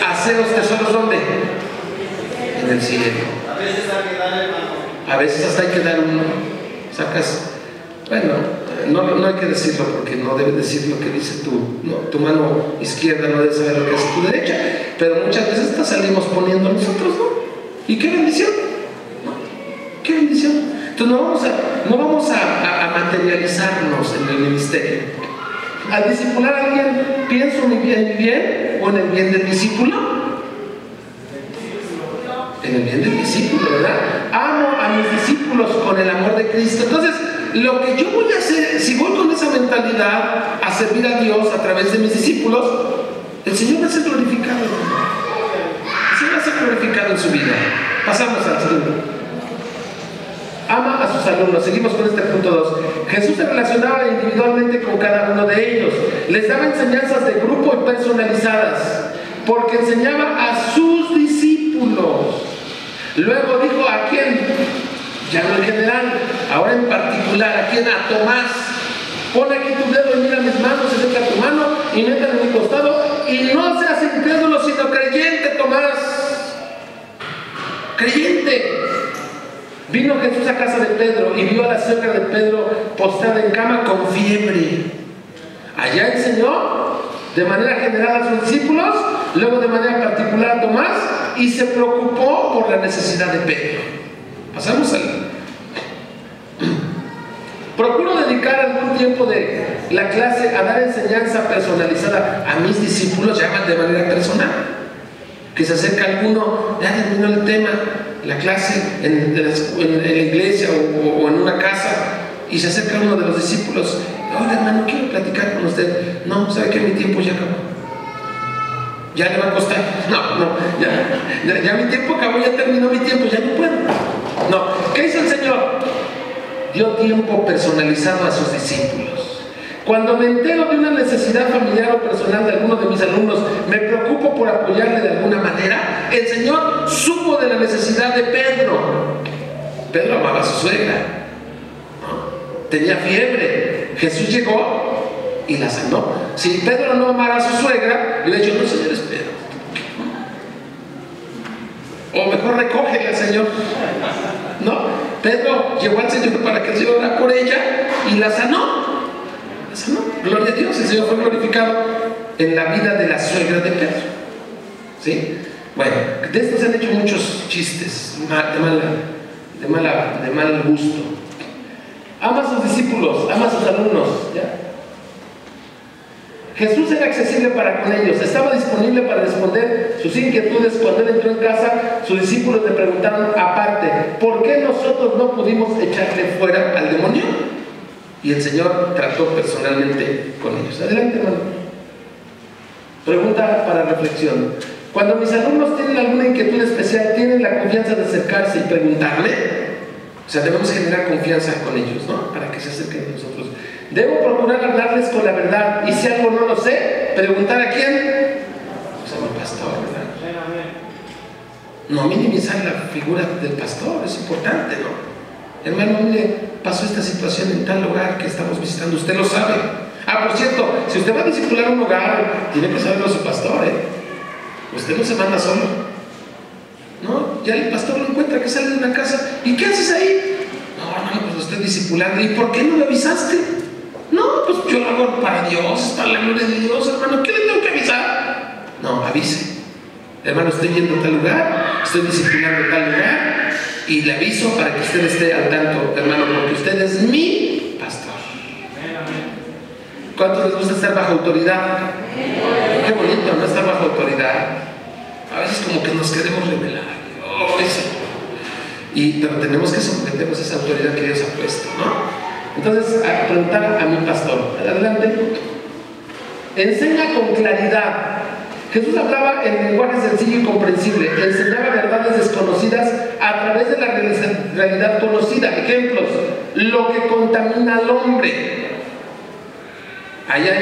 haceos tesoros, ¿dónde? En el cielo. A veces hay que dar, hermano. A veces hasta hay que dar uno. Sacas, bueno, no hay que decirlo porque no debes decir lo que dice tu mano izquierda, no debe saber lo que hace tu derecha. Pero muchas veces hasta salimos poniendo nosotros, ¿no? ¿Y qué bendición? ¿No? ¿Qué bendición? Entonces no vamos a materializarnos en el ministerio. Al discipular a alguien, ¿pienso en mi bien o en el bien del discípulo? En el bien del discípulo, ¿verdad? Amo a mis discípulos con el amor de Cristo. Entonces, lo que yo voy a hacer, si voy con esa mentalidad a servir a Dios a través de mis discípulos, el Señor va a ser glorificado. El Señor va a ser glorificado en su vida. Pasamos al segundo. Ama a sus alumnos. Seguimos con este punto 2. Jesús se relacionaba individualmente con cada uno de ellos. Les daba enseñanzas de grupo y personalizadas, porque enseñaba a sus discípulos. Luego dijo a quién, ya no en general, ahora en particular, a quién, a Tomás. Pon aquí tu dedo y mira mis manos, acerca tu mano y métela en mi costado, y no seas incrédulo sino creyente, Tomás. Creyente. Vino Jesús a casa de Pedro y vio a la suegra de Pedro postrada en cama con fiebre. Allá enseñó de manera general a sus discípulos, luego de manera particular a Tomás, y se preocupó por la necesidad de Pedro. Pasamos al... Procuro dedicar algún tiempo de la clase a dar enseñanza personalizada a mis discípulos, llaman de manera personal. Que se acerca alguno, ya terminó el tema, la clase en la iglesia o en una casa, y se acerca uno de los discípulos. Oiga, hermano, quiero platicar con usted. No, ¿sabe que mi tiempo ya acabó? ¿Ya le va a costar? No, ya mi tiempo acabó, ya terminó mi tiempo, ya no puedo. No, ¿qué hizo el Señor? Dio tiempo personalizado a sus discípulos. Cuando me entero de una necesidad familiar o personal de alguno de mis alumnos, me preocupo por apoyarle de alguna manera. El Señor supo de la necesidad de Pedro. Pedro amaba a su suegra, ¿no? Tenía fiebre. Jesús llegó y la sanó. Si Pedro no amara a su suegra, le dijo, no, Señor, espera. O mejor recógela, Señor. ¿No? Pedro llegó al Señor para que el Señor orara por ella y la sanó. ¿No? Gloria a Dios, el Señor fue glorificado en la vida de la suegra de Pedro. ¿Sí? Bueno, de esto se han hecho muchos chistes de mal gusto. Ama a sus discípulos, ama a sus alumnos, ¿ya? Jesús era accesible para con ellos, estaba disponible para responder sus inquietudes. Cuando él entró en casa, sus discípulos le preguntaron aparte, ¿por qué nosotros no pudimos echarle fuera al demonio? Y el Señor trató personalmente con ellos. Adelante, hermano. Pregunta para reflexión. Cuando mis alumnos tienen alguna inquietud especial, ¿tienen la confianza de acercarse y preguntarle? O sea, debemos generar confianza con ellos, ¿no? Para que se acerquen a nosotros. Debo procurar hablarles con la verdad, y si algo no lo sé, preguntar a quién. Pues a mi pastor, ¿verdad? No minimizar la figura del pastor, es importante, ¿no? Hermano, mire, pasó esta situación en tal lugar que estamos visitando, usted lo sabe. Ah, por cierto, si usted va a discipular un hogar, tiene que saberlo su pastor, ¿eh? Usted no se manda solo, ¿no? Ya el pastor lo encuentra que sale de una casa, ¿y qué haces ahí? No, pues lo estoy discipulando. ¿Y por qué no me avisaste? No, pues yo lo hago para Dios, para la gloria de Dios, hermano. ¿Qué le tengo que avisar? No, avise. Hermano, estoy yendo a tal lugar, estoy discipulando a tal lugar, y le aviso para que usted esté al tanto, hermano, porque usted es mi pastor. ¿Cuántos les gusta estar bajo autoridad? Qué bonito, ¿no? Estar bajo autoridad. A veces como que nos queremos revelar. Pero tenemos que someternos a esa autoridad que Dios ha puesto, ¿no? Entonces, a preguntar a mi pastor. Adelante. Enseña con claridad. Jesús hablaba en lenguaje sencillo y comprensible. Enseñaba verdades desconocidas a través de la realidad conocida. Ejemplos: lo que contamina al hombre. Allá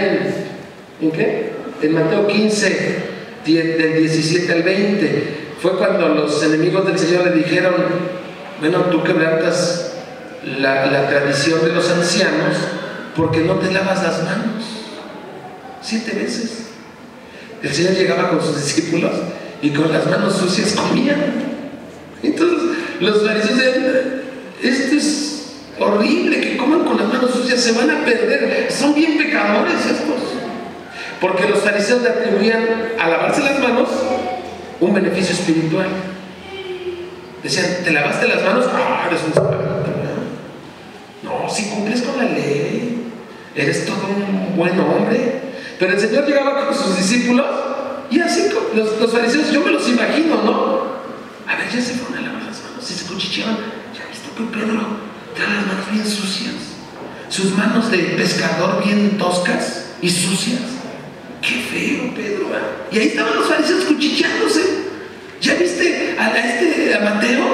¿en qué? En Mateo 15, del 17 al 20. Fue cuando los enemigos del Señor le dijeron: bueno, tú quebrantas la tradición de los ancianos porque no te lavas las manos. 7 veces. El Señor llegaba con sus discípulos y con las manos sucias comían. Entonces los fariseos decían: esto es horrible, que coman con las manos sucias, se van a perder, son bien pecadores estos. Porque los fariseos le atribuían a lavarse las manos un beneficio espiritual. Decían: ¿te lavaste las manos? Ah, eres un santo. No, si cumples con la ley, eres todo un buen hombre. Pero el Señor llegaba con sus discípulos y así los fariseos, yo me los imagino, ¿no? A ver, ya se fueron a lavar las manos y se cuchicheaban. ¿Ya viste que Pedro trae las manos bien sucias? Sus manos de pescador bien toscas y sucias. ¡Qué feo, Pedro! Y ahí estaban los fariseos cuchicheándose. ¿Ya viste a Mateo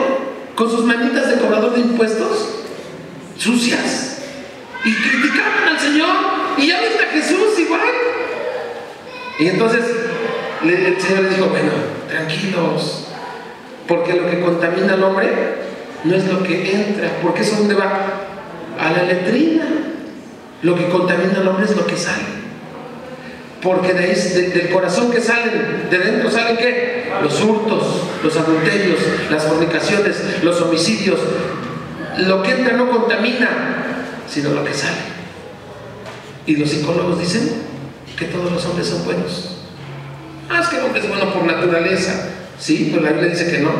con sus manitas de cobrador de impuestos sucias? Y criticaban al Señor. Y ya viste a Jesús igual. Y entonces el Señor les dijo: bueno, tranquilos, porque lo que contamina al hombre no es lo que entra, porque eso ¿dónde va? A la letrina. Lo que contamina al hombre es lo que sale, porque de ahí, del corazón que salen, de dentro salen ¿qué? Los hurtos, los adulterios, las fornicaciones, los homicidios. Lo que entra no contamina, sino lo que sale. Y los psicólogos dicen que todos los hombres son buenos. Es que el hombre es bueno por naturaleza. Sí, pero la Biblia dice que no.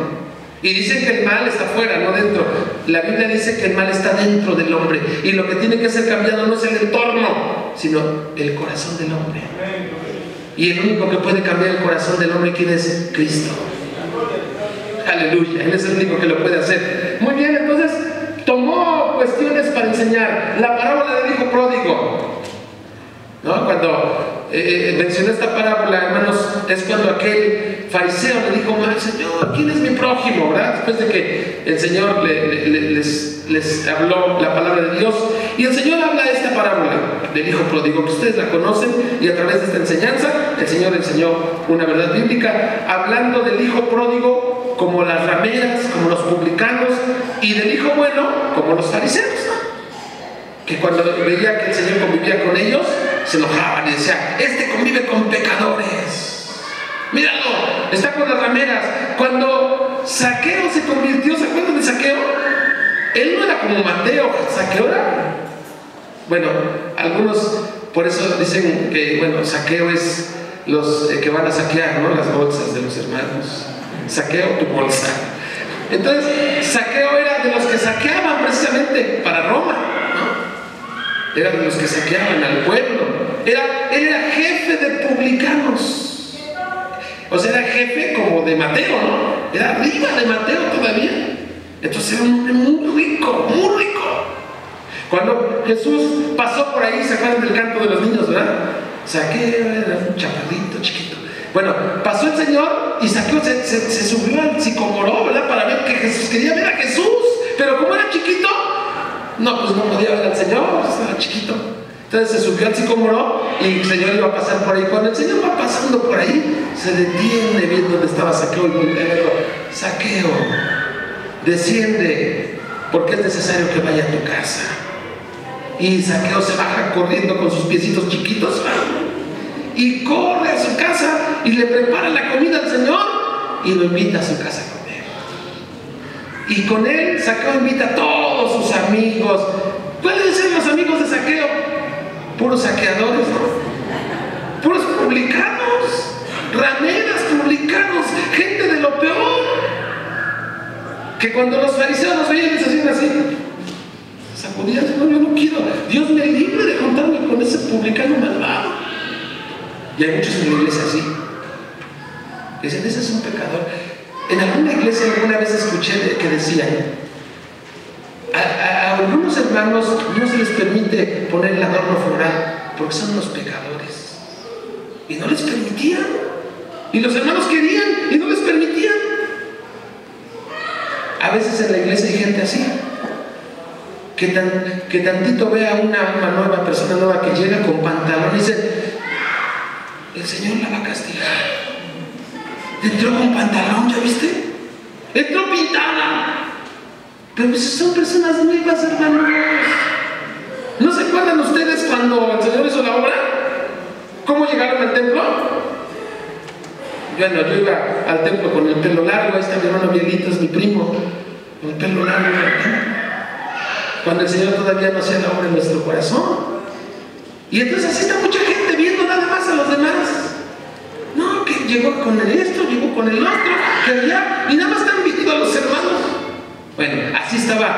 Y dicen que el mal está fuera, no dentro. La Biblia dice que el mal está dentro del hombre. Y lo que tiene que ser cambiado no es el entorno, sino el corazón del hombre. Y el único que puede cambiar el corazón del hombre, ¿quién es? Cristo. Aleluya, Él es el único que lo puede hacer. Muy bien, entonces tomó cuestiones para enseñar. La parábola del hijo pródigo, ¿no? Cuando mencioné esta parábola, hermanos, es cuando aquel fariseo le dijo: Señor, ¿quién es mi prójimo? ¿Verdad? Después de que el Señor les habló la palabra de Dios. Y el Señor habla de esta parábola del hijo pródigo, que ustedes la conocen, y a través de esta enseñanza el Señor enseñó una verdad bíblica, hablando del hijo pródigo como las rameras, como los publicanos, y del hijo bueno como los fariseos, que cuando veía que el Señor convivía con ellos, se enojaban y decían: este convive con pecadores, míralo, está con las rameras. Cuando Zaqueo se convirtió, ¿se acuerdan de Zaqueo? Él no era como Mateo. Zaqueo era, bueno, algunos por eso dicen que, bueno, Zaqueo es los que van a saquear, ¿no? Las bolsas de los hermanos. Saqueo tu bolsa. Entonces Zaqueo era de los que saqueaban precisamente para Roma, ¿no? Era de los que saqueaban al pueblo. Él era jefe de publicanos. O sea, era jefe como de Mateo, ¿no? Era arriba de Mateo todavía. Entonces era un hombre muy rico, muy rico. Cuando Jesús pasó por ahí, ¿se acuerdan del canto de los niños, verdad? Zaqueo era un chaparrito chiquito. Bueno, pasó el Señor y Zaqueo se subió al sicomoro, ¿verdad? Para ver que Jesús, quería ver a Jesús. Pero como era chiquito, no, pues no podía ver al Señor, estaba chiquito. Entonces se subió al sicomoro y el Señor iba a pasar por ahí. Cuando el Señor va pasando por ahí, se detiene viendo dónde estaba Zaqueo y voltea y dijo: Zaqueo, desciende, porque es necesario que vaya a tu casa. Y Zaqueo se baja corriendo con sus piecitos chiquitos y corre a su casa y le prepara la comida al Señor y lo invita a su casa a comer. Y con él Zaqueo invita a todos sus amigos. ¿Cuáles ser los amigos de Zaqueo? Puros saqueadores, ¿no? Puros publicanos, rameras, publicanos, gente de lo peor. Que cuando los fariseos los veían, les hacían así, sacudían: no, yo no quiero, Dios me libre de juntarme con ese publicano malvado. Y hay muchos en la iglesia así, que dicen: ese es un pecador. En alguna iglesia alguna vez escuché que decían: a algunos hermanos no se les permite poner el adorno floral porque son unos pecadores. Y no les permitían. Y los hermanos querían y no les permitían. A veces en la iglesia hay gente así, que tantito ve a una nueva persona nueva que llega con pantalón y dice: el Señor la va a castigar. Entró con pantalón, ¿ya viste? Entró pintada. Pero pues son personas nuevas, hermanos. ¿No se acuerdan ustedes cuando el Señor hizo la obra? ¿Cómo llegaron al templo? Bueno, yo iba al templo con el pelo largo. Ahí está mi hermano Miguelito, es mi primo, con el pelo largo, cuando el Señor todavía no hacía la obra en nuestro corazón. Y entonces así está mucha gente viendo nada más a los demás. No, que llegó con el esto, llegó con el otro, que allá, y nada más están viendo a los hermanos. Bueno, así estaban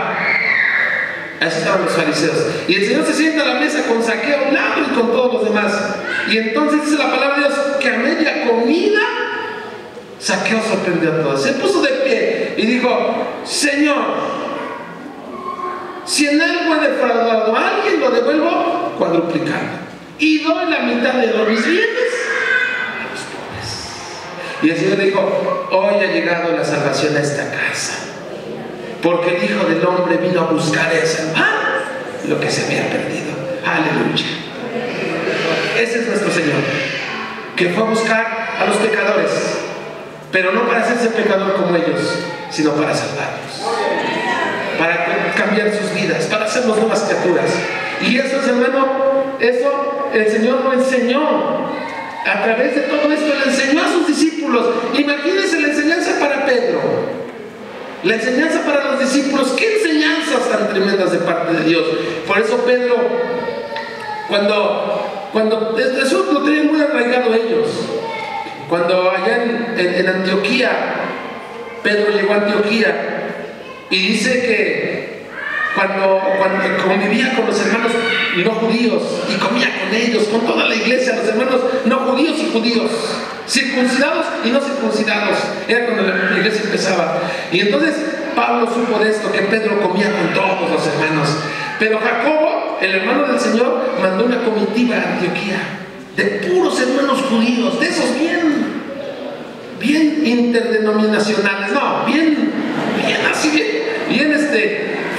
los fariseos. Y el Señor se sienta a la mesa con Zaqueo a un lado y con todos los demás. Y entonces dice la palabra de Dios que a media comida Zaqueo sorprendió a todos. Se puso de pie y dijo: Señor, si en algo he defraudado a alguien, lo devuelvo cuadruplicado. Y doy la mitad de mis bienes a los pobres. Y el Señor dijo: hoy ha llegado la salvación a esta casa, porque el Hijo del Hombre vino a buscar y a salvar lo que se había perdido. Aleluya. Ese es nuestro Señor, que fue a buscar a los pecadores, pero no para hacerse pecador como ellos, sino para salvarlos, para cambiar sus vidas, para hacernos nuevas criaturas. Y eso, hermano, eso el Señor lo enseñó. A través de todo esto le enseñó a sus discípulos. Imagínense la enseñanza para Pedro, la enseñanza para los discípulos. Qué enseñanzas tan tremendas de parte de Dios. Por eso Pedro, cuando eso lo tenían muy arraigado ellos. Cuando allá en Antioquía, Pedro llegó a Antioquía, y dice que cuando convivía con los hermanos no judíos y comía con ellos, con toda la iglesia, los hermanos no judíos y judíos, circuncidados y no circuncidados, era cuando la iglesia empezaba. Y entonces Pablo supo de esto, que Pedro comía con todos los hermanos. Pero Jacobo, el hermano del Señor, mandó una comitiva a Antioquía de puros hermanos judíos, de esos bien interdenominacionales, no, bien así, bien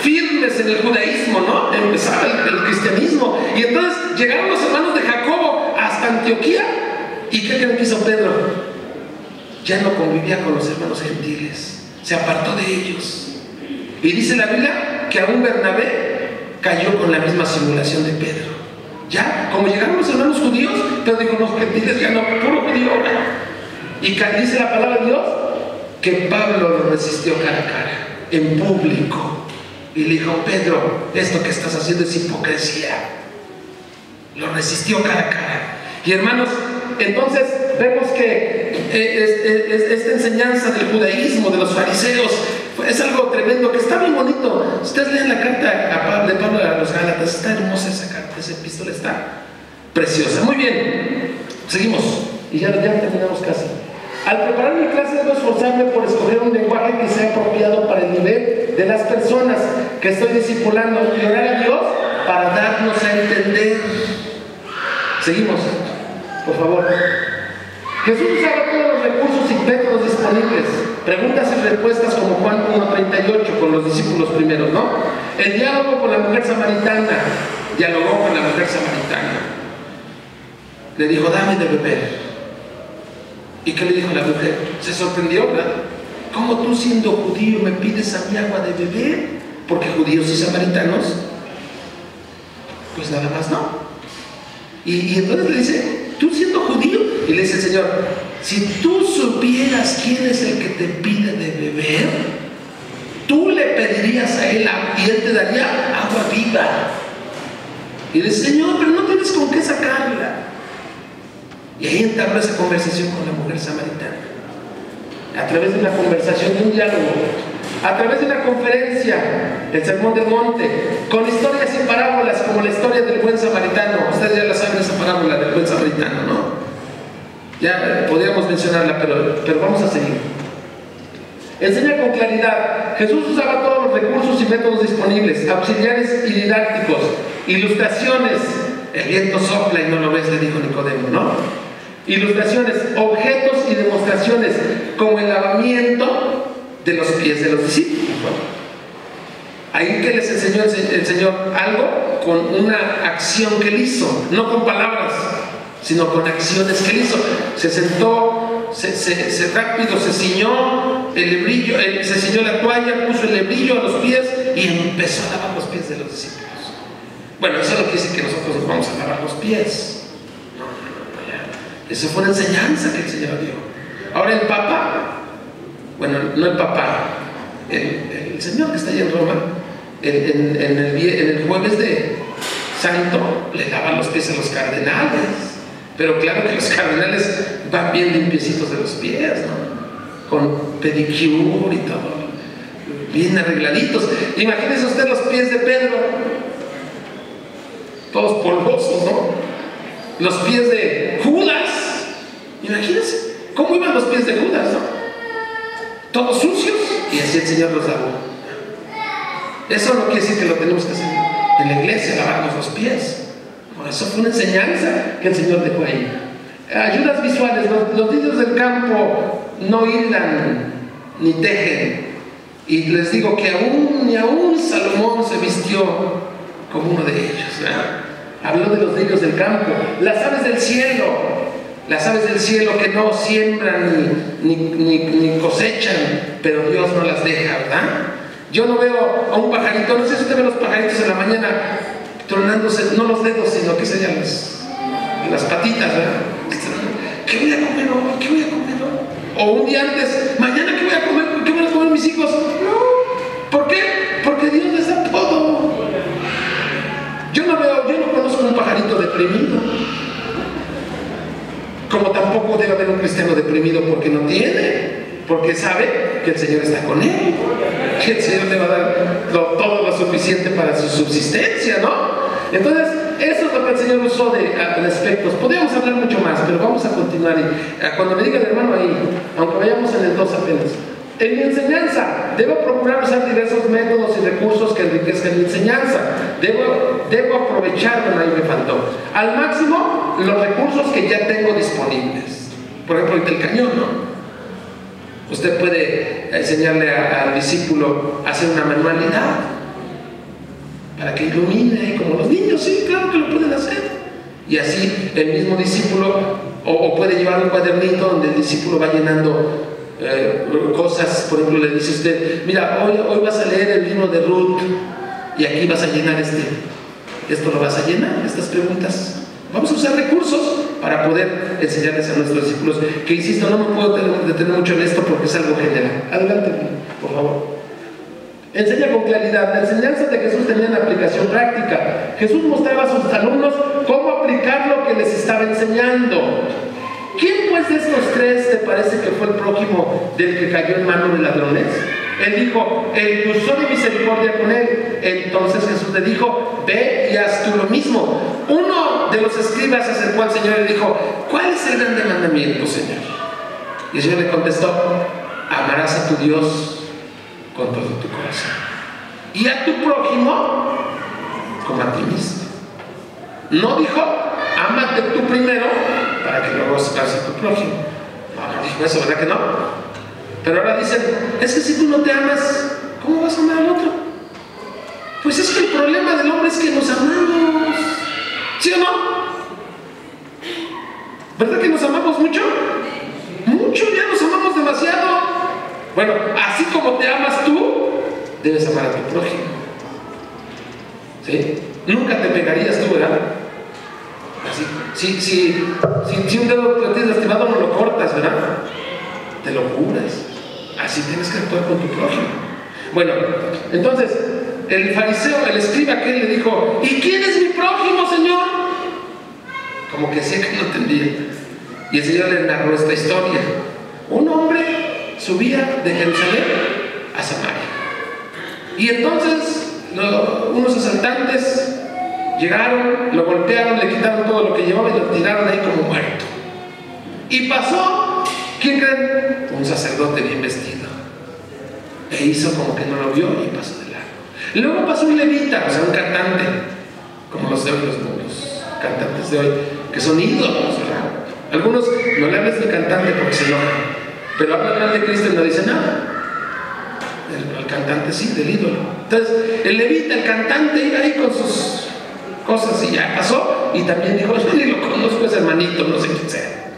firmes en el judaísmo, ¿no? Empezaba el cristianismo. Y entonces llegaron los hermanos de Jacobo hasta Antioquía. ¿Y qué creen que hizo Pedro? Ya no convivía con los hermanos gentiles, se apartó de ellos. Y dice la Biblia que aún Bernabé cayó con la misma simulación de Pedro. Ya, como llegaron los hermanos judíos, Pedro dijo: los gentiles ya no, puro judío ahora. Y dice la palabra de Dios que Pablo lo resistió cara a cara, en público, y le dijo: Pedro, esto que estás haciendo es hipocresía. Lo resistió cara a cara. Y hermanos, entonces vemos que esta enseñanza del judaísmo, de los fariseos, es algo tremendo, que está bien bonito. Ustedes leen la carta de Pablo a los Gálatas, está hermosa esa carta, esa epístola está preciosa. Muy bien, seguimos y ya terminamos casi. Al preparar mi clase debo esforzarme por escoger un lenguaje que sea apropiado para el nivel de las personas que estoy discipulando y orar a Dios para darnos a entender. Seguimos, por favor. Jesús usaba todos los recursos y métodos disponibles, preguntas y respuestas, como Juan 1:38 con los discípulos primeros, ¿no? El diálogo con la mujer samaritana, dialogó con la mujer samaritana. Le dijo: dame de beber. ¿Y qué le dijo la mujer? Se sorprendió, ¿verdad? ¿Cómo tú, siendo judío, me pides a mí agua de beber? Porque judíos y samaritanos, pues nada más no. Y entonces le dice: tú siendo judío. Y le dice el Señor: si tú supieras quién es el que te pide de beber, tú le pedirías a él y él te daría agua viva. Y le dice: Señor, pero no tienes con qué sacarla. Y ahí entabló esa conversación con la mujer samaritana, a través de una conversación, de un diálogo, a través de una conferencia, el Sermón del Monte, con historias y parábolas, como la historia del buen samaritano. Ustedes ya la saben, esa parábola del buen samaritano, ¿no? Ya podríamos mencionarla, pero vamos a seguir. Enseña con claridad. Jesús usaba todos los recursos y métodos disponibles, auxiliares y didácticos, ilustraciones. El viento sopla y no lo ves, le dijo Nicodemo, ¿no? Ilustraciones, objetos y demostraciones, como el lavamiento de los pies de los discípulos. Ahí que les enseñó el Señor algo con una acción que él hizo, no con palabras, sino con acciones que él hizo. Se sentó, rápido se ciñó el lebrillo, se ciñó la toalla, puso el lebrillo a los pies y empezó a lavar los pies de los discípulos. Bueno, eso no quiere decir que nosotros nos vamos a lavar los pies. No. Eso fue una enseñanza que el Señor dio. Ahora el Papa, bueno, no el Papa, el Señor que está allá en Roma, en el jueves de Santo, le lava los pies a los cardenales. Pero claro que los cardenales van bien limpiecitos de los pies, ¿no? Con pedicure y todo, bien arregladitos. Imagínense usted los pies de Pedro, todos polvosos, ¿no? Los pies de Judas, imagínense cómo iban los pies de Judas, ¿no? Todos sucios, y así el Señor los lavó. Eso no quiere decir que lo tenemos que hacer en la iglesia, lavarnos los pies. No, eso fue una enseñanza que el Señor dejó ahí. Ayudas visuales, los niños del campo no hilan ni tejen. Y les digo que ni aún Salomón se vistió como uno de ellos, ¿verdad? Habló de los niños del campo, las aves del cielo que no siembran ni cosechan, pero Dios no las deja, ¿verdad? Yo no veo a un pajarito, no sé si usted ve los pajaritos en la mañana tronándose, no los dedos, sino que serían las patitas, ¿verdad? ¿Qué voy a comer hoy? ¿Qué voy a comer hoy? O un día antes, mañana ¿qué voy a comer? ¿Qué van a comer mis hijos? No. ¿Por qué? Porque Dios les da todo. Yo no conozco un pajarito deprimido. Como tampoco debe haber un cristiano deprimido porque no tiene, porque sabe que el Señor está con él, que el Señor le va a dar todo lo suficiente para su subsistencia, ¿no? Entonces, eso es lo que el Señor usó de aspectos. Podríamos hablar mucho más, pero vamos a continuar. Cuando me diga el hermano ahí, aunque vayamos en el 2 apenas. En mi enseñanza, debo procurar usar diversos métodos y recursos que enriquezcan mi enseñanza. Debo aprovechar, bueno, ahí me faltó, al máximo los recursos que ya tengo disponibles. Por ejemplo, ahorita el cañón, ¿no? Usted puede enseñarle al discípulo a hacer una manualidad para que ilumine, como los niños, sí, claro que lo pueden hacer. Y así el mismo discípulo, o puede llevar un cuadernito donde el discípulo va llenando cosas. Por ejemplo, le dice usted, mira, hoy vas a leer el libro de Ruth y aquí vas a llenar esto lo vas a llenar, estas preguntas. Vamos a usar recursos para poder enseñarles a nuestros discípulos, que insisto, no me puedo detener mucho en esto porque es algo general. Adelante, por favor. Enseña con claridad. La enseñanza de Jesús tenía una aplicación práctica. Jesús mostraba a sus alumnos cómo aplicar lo que les estaba enseñando. ¿Quién pues de estos tres te parece que fue el prójimo del que cayó en manos de ladrones? Él dijo, el que usó de misericordia con él. Entonces Jesús le dijo, ve y haz tú lo mismo. Uno de los escribas se acercó al Señor y le dijo, ¿cuál es el grande mandamiento, Señor? Y el Señor le contestó, amarás a tu Dios con todo tu corazón y a tu prójimo como a ti mismo. No dijo, ámate tú primero para que luego ames a tu prójimo. No dijo eso, ¿verdad que no? Pero ahora dicen, es que si tú no te amas, ¿cómo vas a amar al otro? Pues es que el problema del hombre es que nos amamos, ¿sí o no? ¿Verdad que nos amamos mucho? Mucho, ya nos amamos demasiado. Bueno, así como te amas tú, debes amar a tu prójimo. ¿Sí? Nunca te pegarías tú, ¿verdad? Así, si un dedo lo tienes lastimado, no lo cortas, ¿verdad? Te lo curas. Así tienes que actuar con tu prójimo. Bueno, entonces, el fariseo, el escriba, aquel le dijo, ¿y quién es mi prójimo, Señor? Como que decía que no entendía. Y el Señor le narró esta historia. Un hombre subía de Jerusalén a Samaria. Y entonces unos asaltantes llegaron, lo golpearon, le quitaron todo lo que llevaba y lo tiraron ahí como muerto. Y pasó, ¿quién creen? Un sacerdote bien vestido. E hizo como que no lo vio y pasó de largo. Luego pasó un levita, o sea, un cantante, como los de hoy, los cantantes de hoy, que son ídolos, ¿verdad? Algunos no le hables del cantante porque se enojan, pero hablan mal de Cristo y no dicen nada. El cantante sí, del ídolo. Entonces, el levita, el cantante, iba ahí con sus cosas y ya pasó. Y también dijo, yo ni lo conozco, ese hermanito, no sé quién sea.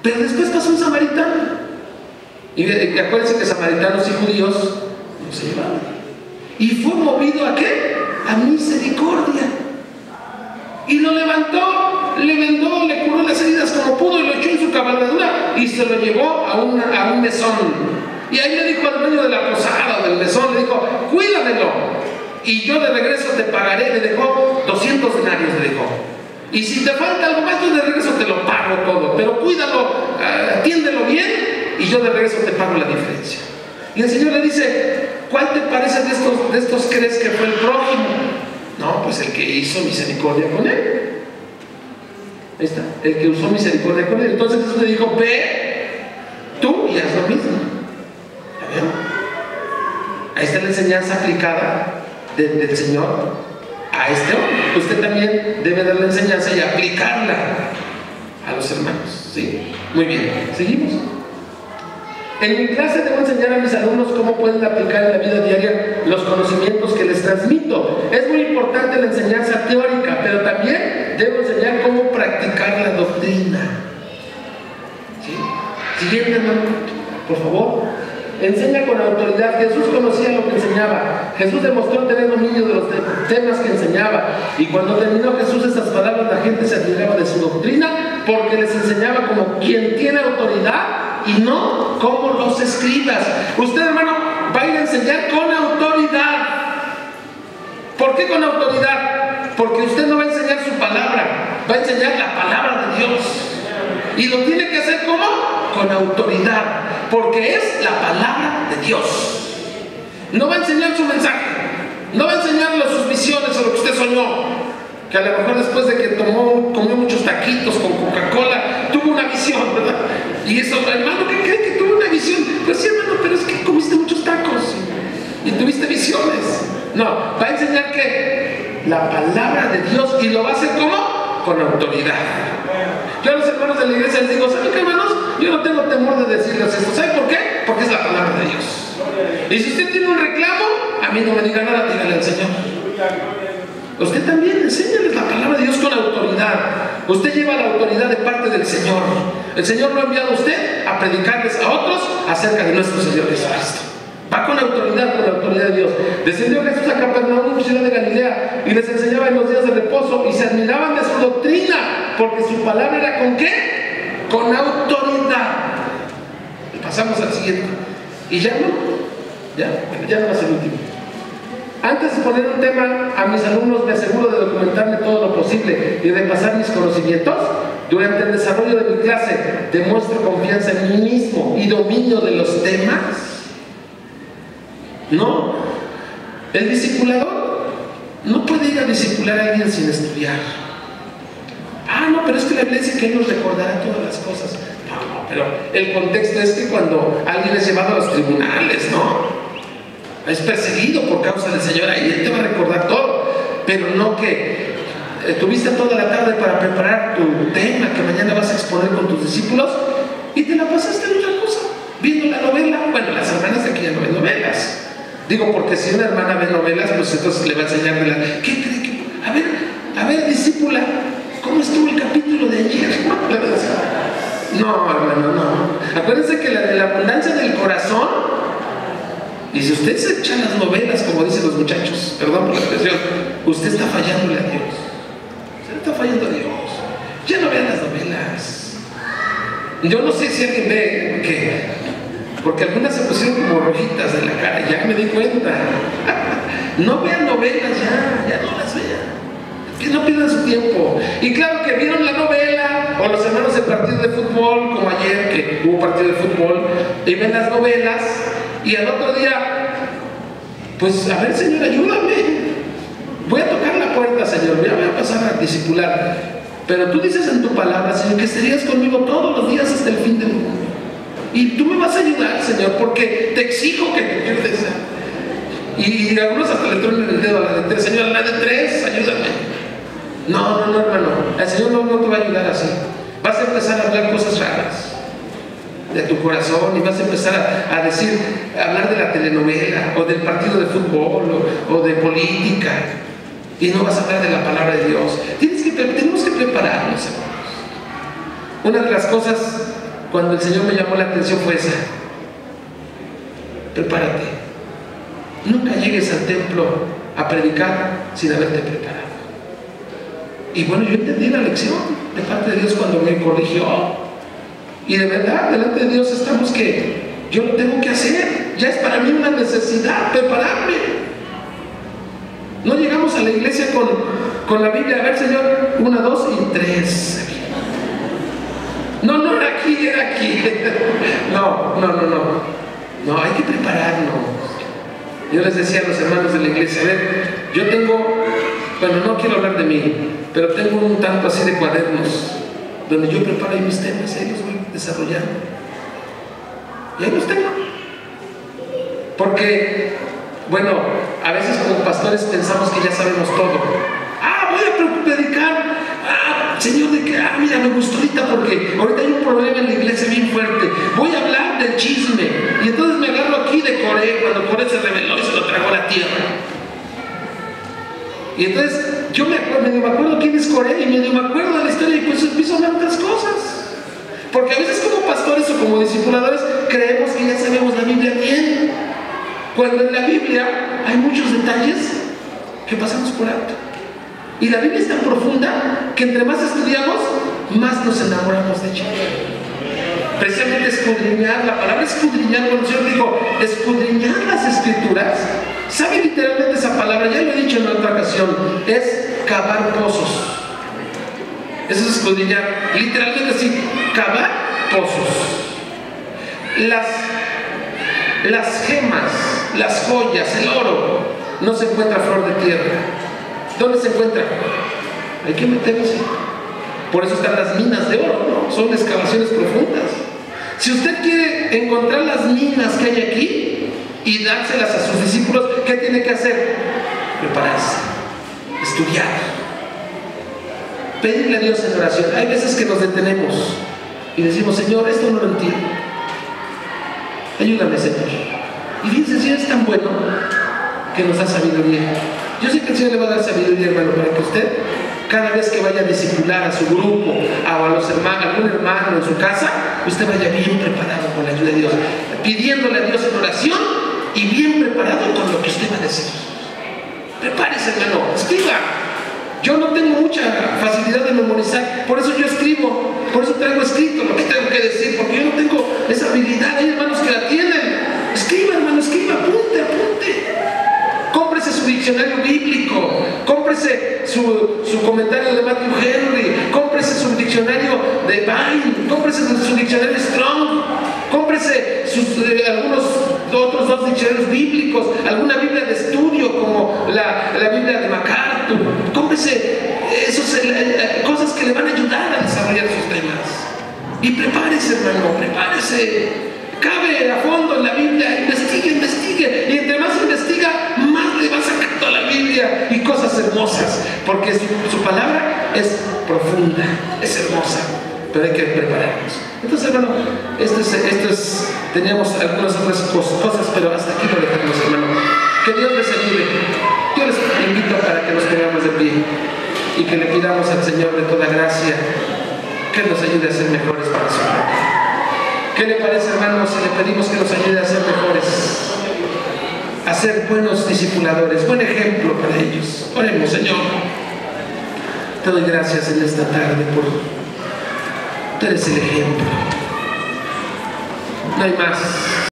Pero después pasó un samaritano. Y acuérdense que samaritanos y judíos no se llevaban. Y fue movido ¿a qué? A misericordia. Y lo levantó, le vendó, le curó las heridas fuerzas como pudo y lo echó en su cabalgadura y se lo llevó a un mesón. Y ahí le dijo al dueño de la posada o del mesón, le dijo, cuídamelo y yo de regreso te pagaré. Le dejó 200 denarios, le dijo. Y si te falta algo más, yo de regreso te lo pago todo, pero cuídalo, atiéndelo bien y yo de regreso te pago la diferencia. Y el Señor le dice, ¿cuál te parece de estos crees que fue el prójimo? No, pues el que hizo misericordia con él. Ahí está, el que usó misericordia con él. Entonces Jesús le dijo, ve tú y haz lo mismo. ¿Ya ven? Ahí está la enseñanza aplicada del Señor a este hombre. Usted también debe dar la enseñanza y aplicarla a los hermanos. ¿Sí? Muy bien, seguimos. En mi clase debo enseñar a mis alumnos cómo pueden aplicar en la vida diaria los conocimientos que les transmito. Es muy importante la enseñanza teórica, pero también debo enseñar cómo practicar la doctrina. ¿Sí? Siguiente, hermano, por favor. Enseña con autoridad. Jesús conocía lo que enseñaba. Jesús demostró tener dominio de los temas que enseñaba. Y cuando terminó Jesús estas palabras, la gente se admiraba de su doctrina porque les enseñaba como quien tiene autoridad y no como los escribas. Usted, hermano, va a ir a enseñar con autoridad. ¿Por qué con autoridad? Porque usted no va a enseñar su palabra, va a enseñar la palabra de Dios. Y lo tiene que hacer ¿cómo? Con autoridad, porque es la palabra de Dios. No va a enseñar su mensaje, no va a enseñarle sus visiones o lo que usted soñó. Que a lo mejor después de que comió muchos taquitos con Coca-Cola, tuvo una visión, ¿verdad? Y eso, hermano, ¿qué cree que tuvo una visión? Pues sí, hermano, pero es que comiste muchos tacos y tuviste visiones. No, va a enseñar que la palabra de Dios, y lo va a hacer ¿cómo? Con autoridad. Yo a los hermanos de la iglesia les digo, ¿saben qué, hermanos? Yo no tengo temor de decirles esto. ¿Saben por qué? Porque es la palabra de Dios. Y si usted tiene un reclamo, a mí no me diga nada, dígale al Señor. Usted también enséñales la palabra de Dios con autoridad. Usted lleva la autoridad de parte del Señor. El Señor lo ha enviado a usted a predicarles a otros acerca de nuestro Señor Jesucristo. Va con la autoridad de Dios. Descendió Jesús a Capernaum, ciudad de Galilea, y les enseñaba en los días de reposo, y se admiraban de su doctrina, porque su palabra era ¿con qué? Con autoridad. Pasamos al siguiente. Y ya no va a ser el último. Antes de poner un tema a mis alumnos, me aseguro de documentarme todo lo posible y repasar mis conocimientos. Durante el desarrollo de mi clase, demuestro confianza en mí mismo y dominio de los temas. No, el discipulador no puede ir a discipular a alguien sin estudiar. No, pero es que la Biblia dice que Él nos recordará todas las cosas. No, pero el contexto es que cuando alguien es llevado a los tribunales, ¿no? Es perseguido por causa del Señor, ahí Él te va a recordar todo, pero no que tuviste toda la tarde para preparar tu tema que mañana vas a exponer con tus discípulos y te la pasaste en otra cosa, viendo la novela. Bueno, las hermanas de aquí ya no ven novelas. Digo, porque si una hermana ve novelas, pues entonces le va a enseñar de la... ¿Qué cree que...? A ver, discípula, ¿cómo estuvo el capítulo de ayer? No, hermano, no. Acuérdense que la abundancia del corazón, y si usted se echa las novelas, como dicen los muchachos, perdón por la expresión, usted está fallándole a Dios. Usted está fallando a Dios. Ya no vean las novelas. Yo no sé si alguien ve porque algunas se pusieron como rojitas de la cara, ya me di cuenta. No vean novelas ya no las vean. Que no pierdan su tiempo. Y claro que vieron la novela, o los hermanos de partido de fútbol, como ayer que hubo partido de fútbol, y ven las novelas, y al otro día, pues a ver, Señor, ayúdame. Voy a tocar la puerta, Señor, ya voy a pasar a discipular. Pero tú dices en tu palabra, Señor, que estarías conmigo todos los días hasta el fin del mundo. Y tú me vas a ayudar, Señor, porque te exijo que me ayudes. Y algunos hasta le truenan el dedo a la de 3. Señor, a la de 3, ayúdame. No, hermano. El Señor no te va a ayudar así. Vas a empezar a hablar cosas raras de tu corazón y vas a empezar a hablar de la telenovela o del partido de fútbol o de política. Y no vas a hablar de la palabra de Dios. Tenemos que prepararnos, hermanos. Una de las cosas cuando el Señor me llamó la atención fue esa: prepárate. Nunca llegues al templo a predicar sin haberte preparado. Y bueno, yo entendí la lección. de parte de Dios cuando me corrigió. Y de verdad, delante de Dios estamos que yo lo tengo que hacer. Ya es para mí una necesidad prepararme. No llegamos a la iglesia con la Biblia, a ver, Señor, 1, 2 y 3. No, era aquí. No, hay que prepararnos. Yo les decía a los hermanos de la iglesia, a ver, yo tengo, bueno, no quiero hablar de mí, pero tengo un tanto así de cuadernos donde yo preparo ahí mis temas, ahí los voy desarrollando. Y ahí los tengo. Porque, bueno, a veces como pastores pensamos que ya sabemos todo. Voy a predicar. Señor, de que, mira, me gustó ahorita porque ahorita hay un problema en la iglesia bien fuerte. Voy a hablar del chisme. Y entonces me agarro aquí de Coré, cuando Coré se rebeló y se lo tragó a la tierra. Y entonces yo medio me acuerdo quién es Coré y medio me acuerdo de la historia y pues empiezo a hablar otras cosas. Porque a veces como pastores o como discipuladores creemos que ya sabemos la Biblia bien. Cuando en la Biblia hay muchos detalles que pasamos por alto. Y la Biblia es tan profunda que entre más estudiamos, más nos enamoramos de ella. Precisamente escudriñar, la palabra escudriñar, cuando el Señor dijo escudriñar las Escrituras, ¿sabe literalmente esa palabra? Ya lo he dicho en otra ocasión, es cavar pozos. Eso es escudriñar, literalmente así, cavar pozos. Las gemas, las joyas, el oro, no se encuentra a flor de tierra. ¿Dónde se encuentra? Hay que meterse. Por eso están las minas de oro, ¿no? Son excavaciones profundas. Si usted quiere encontrar las minas que hay aquí y dárselas a sus discípulos, ¿qué tiene que hacer? Prepararse, estudiar, pedirle a Dios en oración. Hay veces que nos detenemos y decimos, Señor, esto no lo entiendo. Ayúdame, Señor. Y fíjense, el Señor es tan bueno que nos da sabiduría. Yo sé que el Señor le va a dar sabiduría, hermano, para que usted, cada vez que vaya a discipular a su grupo, a los hermanos, a algún hermano en su casa, usted vaya bien preparado con la ayuda de Dios, pidiéndole a Dios en oración y bien preparado con lo que usted va a decir. Prepárese, hermano, escriba. Yo no tengo mucha facilidad de memorizar, por eso yo escribo, por eso traigo escrito lo que tengo que decir, porque yo no tengo esa habilidad. Hay hermanos que la tienen. Escriba, hermano, escriba, apunte. Cómprese su diccionario bíblico, cómprese su comentario de Matthew Henry, cómprese su diccionario de Vine, cómprese su diccionario Strong, cómprese algunos otros 2 diccionarios bíblicos, alguna Biblia de estudio como la Biblia de MacArthur. Cómprese cosas que le van a ayudar a desarrollar sus temas. Y prepárese, hermano, prepárese. Cabe a fondo en la Biblia, investigue. Y entre más investiga, más le va sacando a la Biblia y cosas hermosas. Porque su palabra es profunda, es hermosa. Pero hay que prepararnos. Entonces, hermano, teníamos algunas otras cosas, pero hasta aquí lo dejamos, hermano. Que Dios les ayude. Yo les invito para que nos pongamos de pie y que le pidamos al Señor de toda gracia que nos ayude a ser mejores para su nombre. ¿Qué le parece, hermanos, si le pedimos que nos ayude a ser mejores, a ser buenos discipuladores, buen ejemplo para ellos? Oremos. Señor, te doy gracias en esta tarde por tú eres el ejemplo. No hay más.